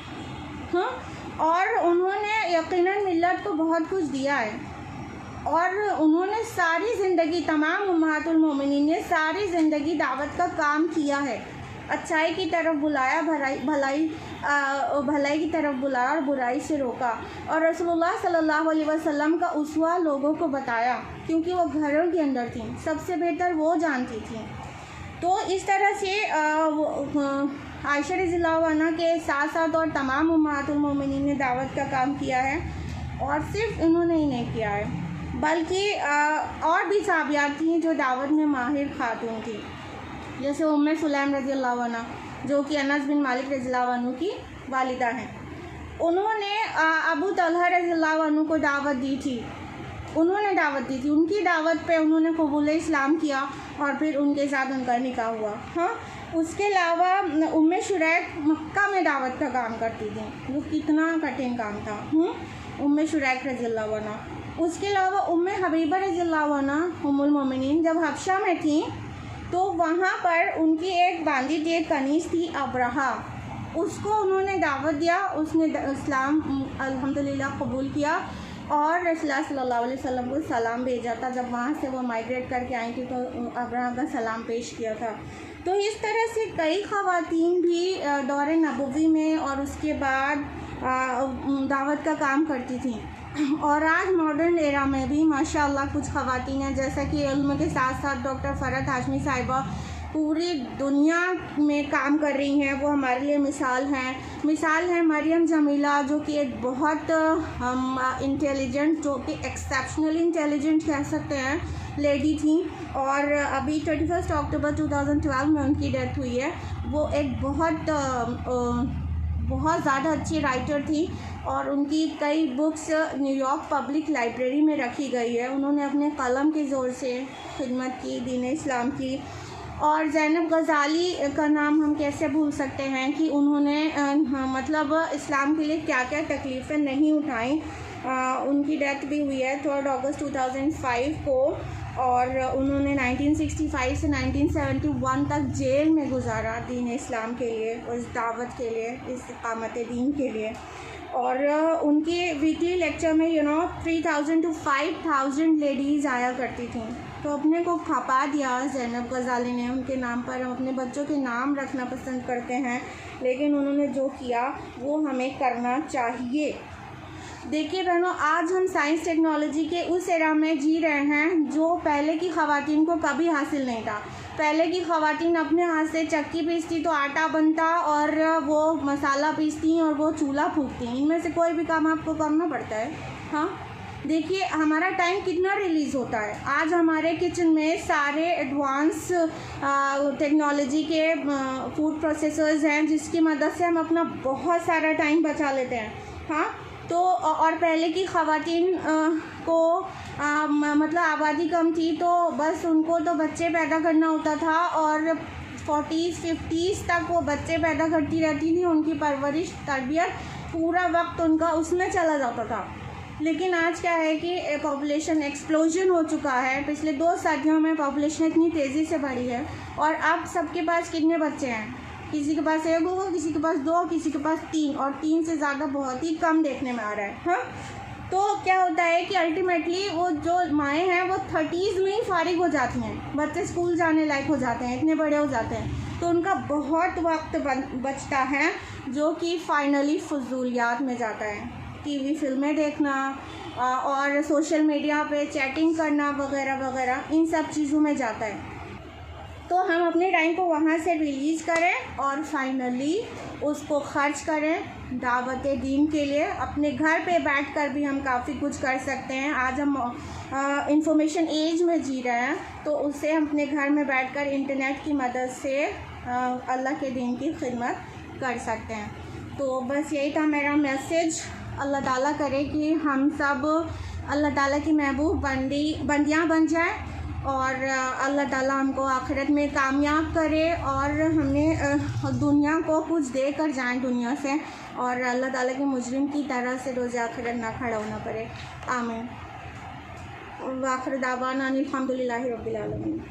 और उन्होंने यकीनन मिल्लत को बहुत कुछ दिया है, और उन्होंने सारी ज़िंदगी, तमाम उम्महातुल मोमिनीन ने सारी ज़िंदगी दावत का काम किया है, अच्छाई की तरफ बुलाया, भलाई की तरफ बुलाया और बुराई से रोका, और रसूलुल्लाह सल्लल्लाहु अलैहि वसल्लम का उसवा लोगों को बताया, क्योंकि वो घरों के अंदर थी, सबसे बेहतर वो जानती थी। तो इस तरह से आयशा रज़ियल्लाहु अन्हा के साथ साथ और तमाम उम्महातुल मोमिनीन ने दावत का काम किया है, और सिर्फ इन्होंने ही नहीं किया है बल्कि और भी सहाबियात थी जो दावत में माहिर खातून थी, जैसे उम्मे सुलैम रज़ियल्लाहु अन्हा जो कि अनस बिन मालिक रज़ियल्लाहु अन्हु की वालिदा हैं। उन्होंने अबू तलहा रज़ियल्लाहु अन्हु को दावत दी थी, उनकी दावत पे उन्होंने कबूल इस्लाम किया और फिर उनके साथ उनका निकाह हुआ। उसके अलावा उम्मे शुरैक मक्का में दावत का काम करती थी, वो कितना कठिन काम था, उम्मे शुरैक रज़ियल्लाहु अन्हा। उसके अलावा उम्मे हबीबा रज़ियल्लाहु अन्हा उम्मुल मोमिनीन जब हबशा में थी तो वहाँ पर उनकी एक बांदी थी, एक कनीज़ थी अबरहा, उसको उन्होंने दावत दिया, उसने इस्लाम अल्हम्दुलिल्लाह कबूल किया और रसूलुल्लाह सल्लल्लाहु अलैहि वसल्लम को सलाम भेजा था। जब वहाँ से वो माइग्रेट करके आई थी तो अबरहा का सलाम पेश किया था। तो इस तरह से कई ख़वातीन भी दौरे नबवी में और उसके बाद दावत का काम करती थी, और आज मॉडर्न एरा में भी माशाअल्लाह कुछ ख़वातीन हैं, जैसा कि इल्म के साथ साथ डॉक्टर फ़रहत हाशमी साहिबा पूरी दुनिया में काम कर रही हैं, वो हमारे लिए मिसाल हैं। मरियम जमीला जो कि एक बहुत इंटेलिजेंट, जो कि एक्सेप्शनली इंटेलिजेंट कह सकते हैं, लेडी थी, और अभी 31 अक्टूबर 2012 में उनकी डेथ हुई है। वो एक बहुत ज़्यादा अच्छी राइटर थी, और उनकी कई बुक्स न्यूयॉर्क पब्लिक लाइब्रेरी में रखी गई है। उन्होंने अपने कलम के ज़ोर से खिदमत की दीन इस्लाम की। और ज़ैनब गज़ाली का नाम हम कैसे भूल सकते हैं कि उन्होंने मतलब इस्लाम के लिए क्या क्या तकलीफ़ें नहीं उठाई। उनकी डेथ भी हुई है 3 अगस्त 2005 को, और उन्होंने 1965 से 1971 तक जेल में गुजारा दीन इस्लाम के लिए, उस दावत के लिए, इस्तिक़ामत दीन के लिए। और उनके वीकली लेक्चर में 3000 to 5000 लेडीज़ आया करती थी। तो अपने को खपा दिया ज़ैनब गज़ाली ने, उनके नाम पर हम अपने बच्चों के नाम रखना पसंद करते हैं, लेकिन उन्होंने जो किया वो हमें करना चाहिए। देखिए बहनों, आज हम साइंस टेक्नोलॉजी के उस एरा में जी रहे हैं जो पहले की ख़वातीन को कभी हासिल नहीं था। पहले की ख़वातीन अपने हाथ से चक्की पीसती तो आटा बनता, और वो मसाला पीसती और वो चूल्हा फूंकती। इनमें से कोई भी काम आपको करना पड़ता है। देखिए हमारा टाइम कितना रिलीज़ होता है। आज हमारे किचन में सारे एडवांस टेक्नोलॉजी के फूड प्रोसेसर्स हैं, जिसकी मदद से हम अपना बहुत सारा टाइम बचा लेते हैं। तो और पहले की ख़वातीन को मतलब आबादी कम थी, तो बस उनको तो बच्चे पैदा करना होता था, और 40s 50s तक वो बच्चे पैदा करती रहती थी। उनकी परवरिश, तरबियत, पूरा वक्त उनका उसमें चला जाता था। लेकिन आज क्या है कि पॉपुलेशन एक्सप्लोजन हो चुका है। पिछले 2 सदियों में पॉपुलेशन इतनी तेज़ी से बढ़ी है, और अब सबके पास कितने बच्चे हैं? किसी के पास 1 होगा, किसी के पास 2, किसी के पास 3, और 3 से ज़्यादा बहुत ही कम देखने में आ रहा है। तो क्या होता है कि अल्टीमेटली वो जो माएँ हैं वो 30s में ही फारिग हो जाती हैं, बच्चे स्कूल जाने लायक हो जाते हैं, इतने बड़े हो जाते हैं, तो उनका बहुत वक्त बचता है जो कि फाइनली फजूलियात में जाता है। टीवी फिल्में देखना और सोशल मीडिया पे चैटिंग करना वगैरह वगैरह, इन सब चीज़ों में जाता है। तो हम अपने टाइम को वहाँ से रिलीज़ करें और फाइनली उसको खर्च करें दावत दीन के लिए। अपने घर पे बैठकर भी हम काफ़ी कुछ कर सकते हैं। आज हम इंफॉर्मेशन एज में जी रहे हैं, तो उससे हम अपने घर में बैठकर इंटरनेट की मदद से अल्लाह के दीन की खिदमत कर सकते हैं। तो बस यही था मेरा मैसेज। अल्लाह ताला करे कि हम सब अल्लाह ताला की महबूब बंदियाँ बन जाए और अल्लाह ताला हमको आखिरत में कामयाब करे और हमें दुनिया को कुछ दे कर जाएँ दुनिया से, और अल्लाह ताला के मुजरिम की तरह से रोज़ आखिरत ना खड़ा होना पड़े। आमीन। वाखिर दावाना अनिल हम्दुलिल्लाहि रब्बिल आलमीन।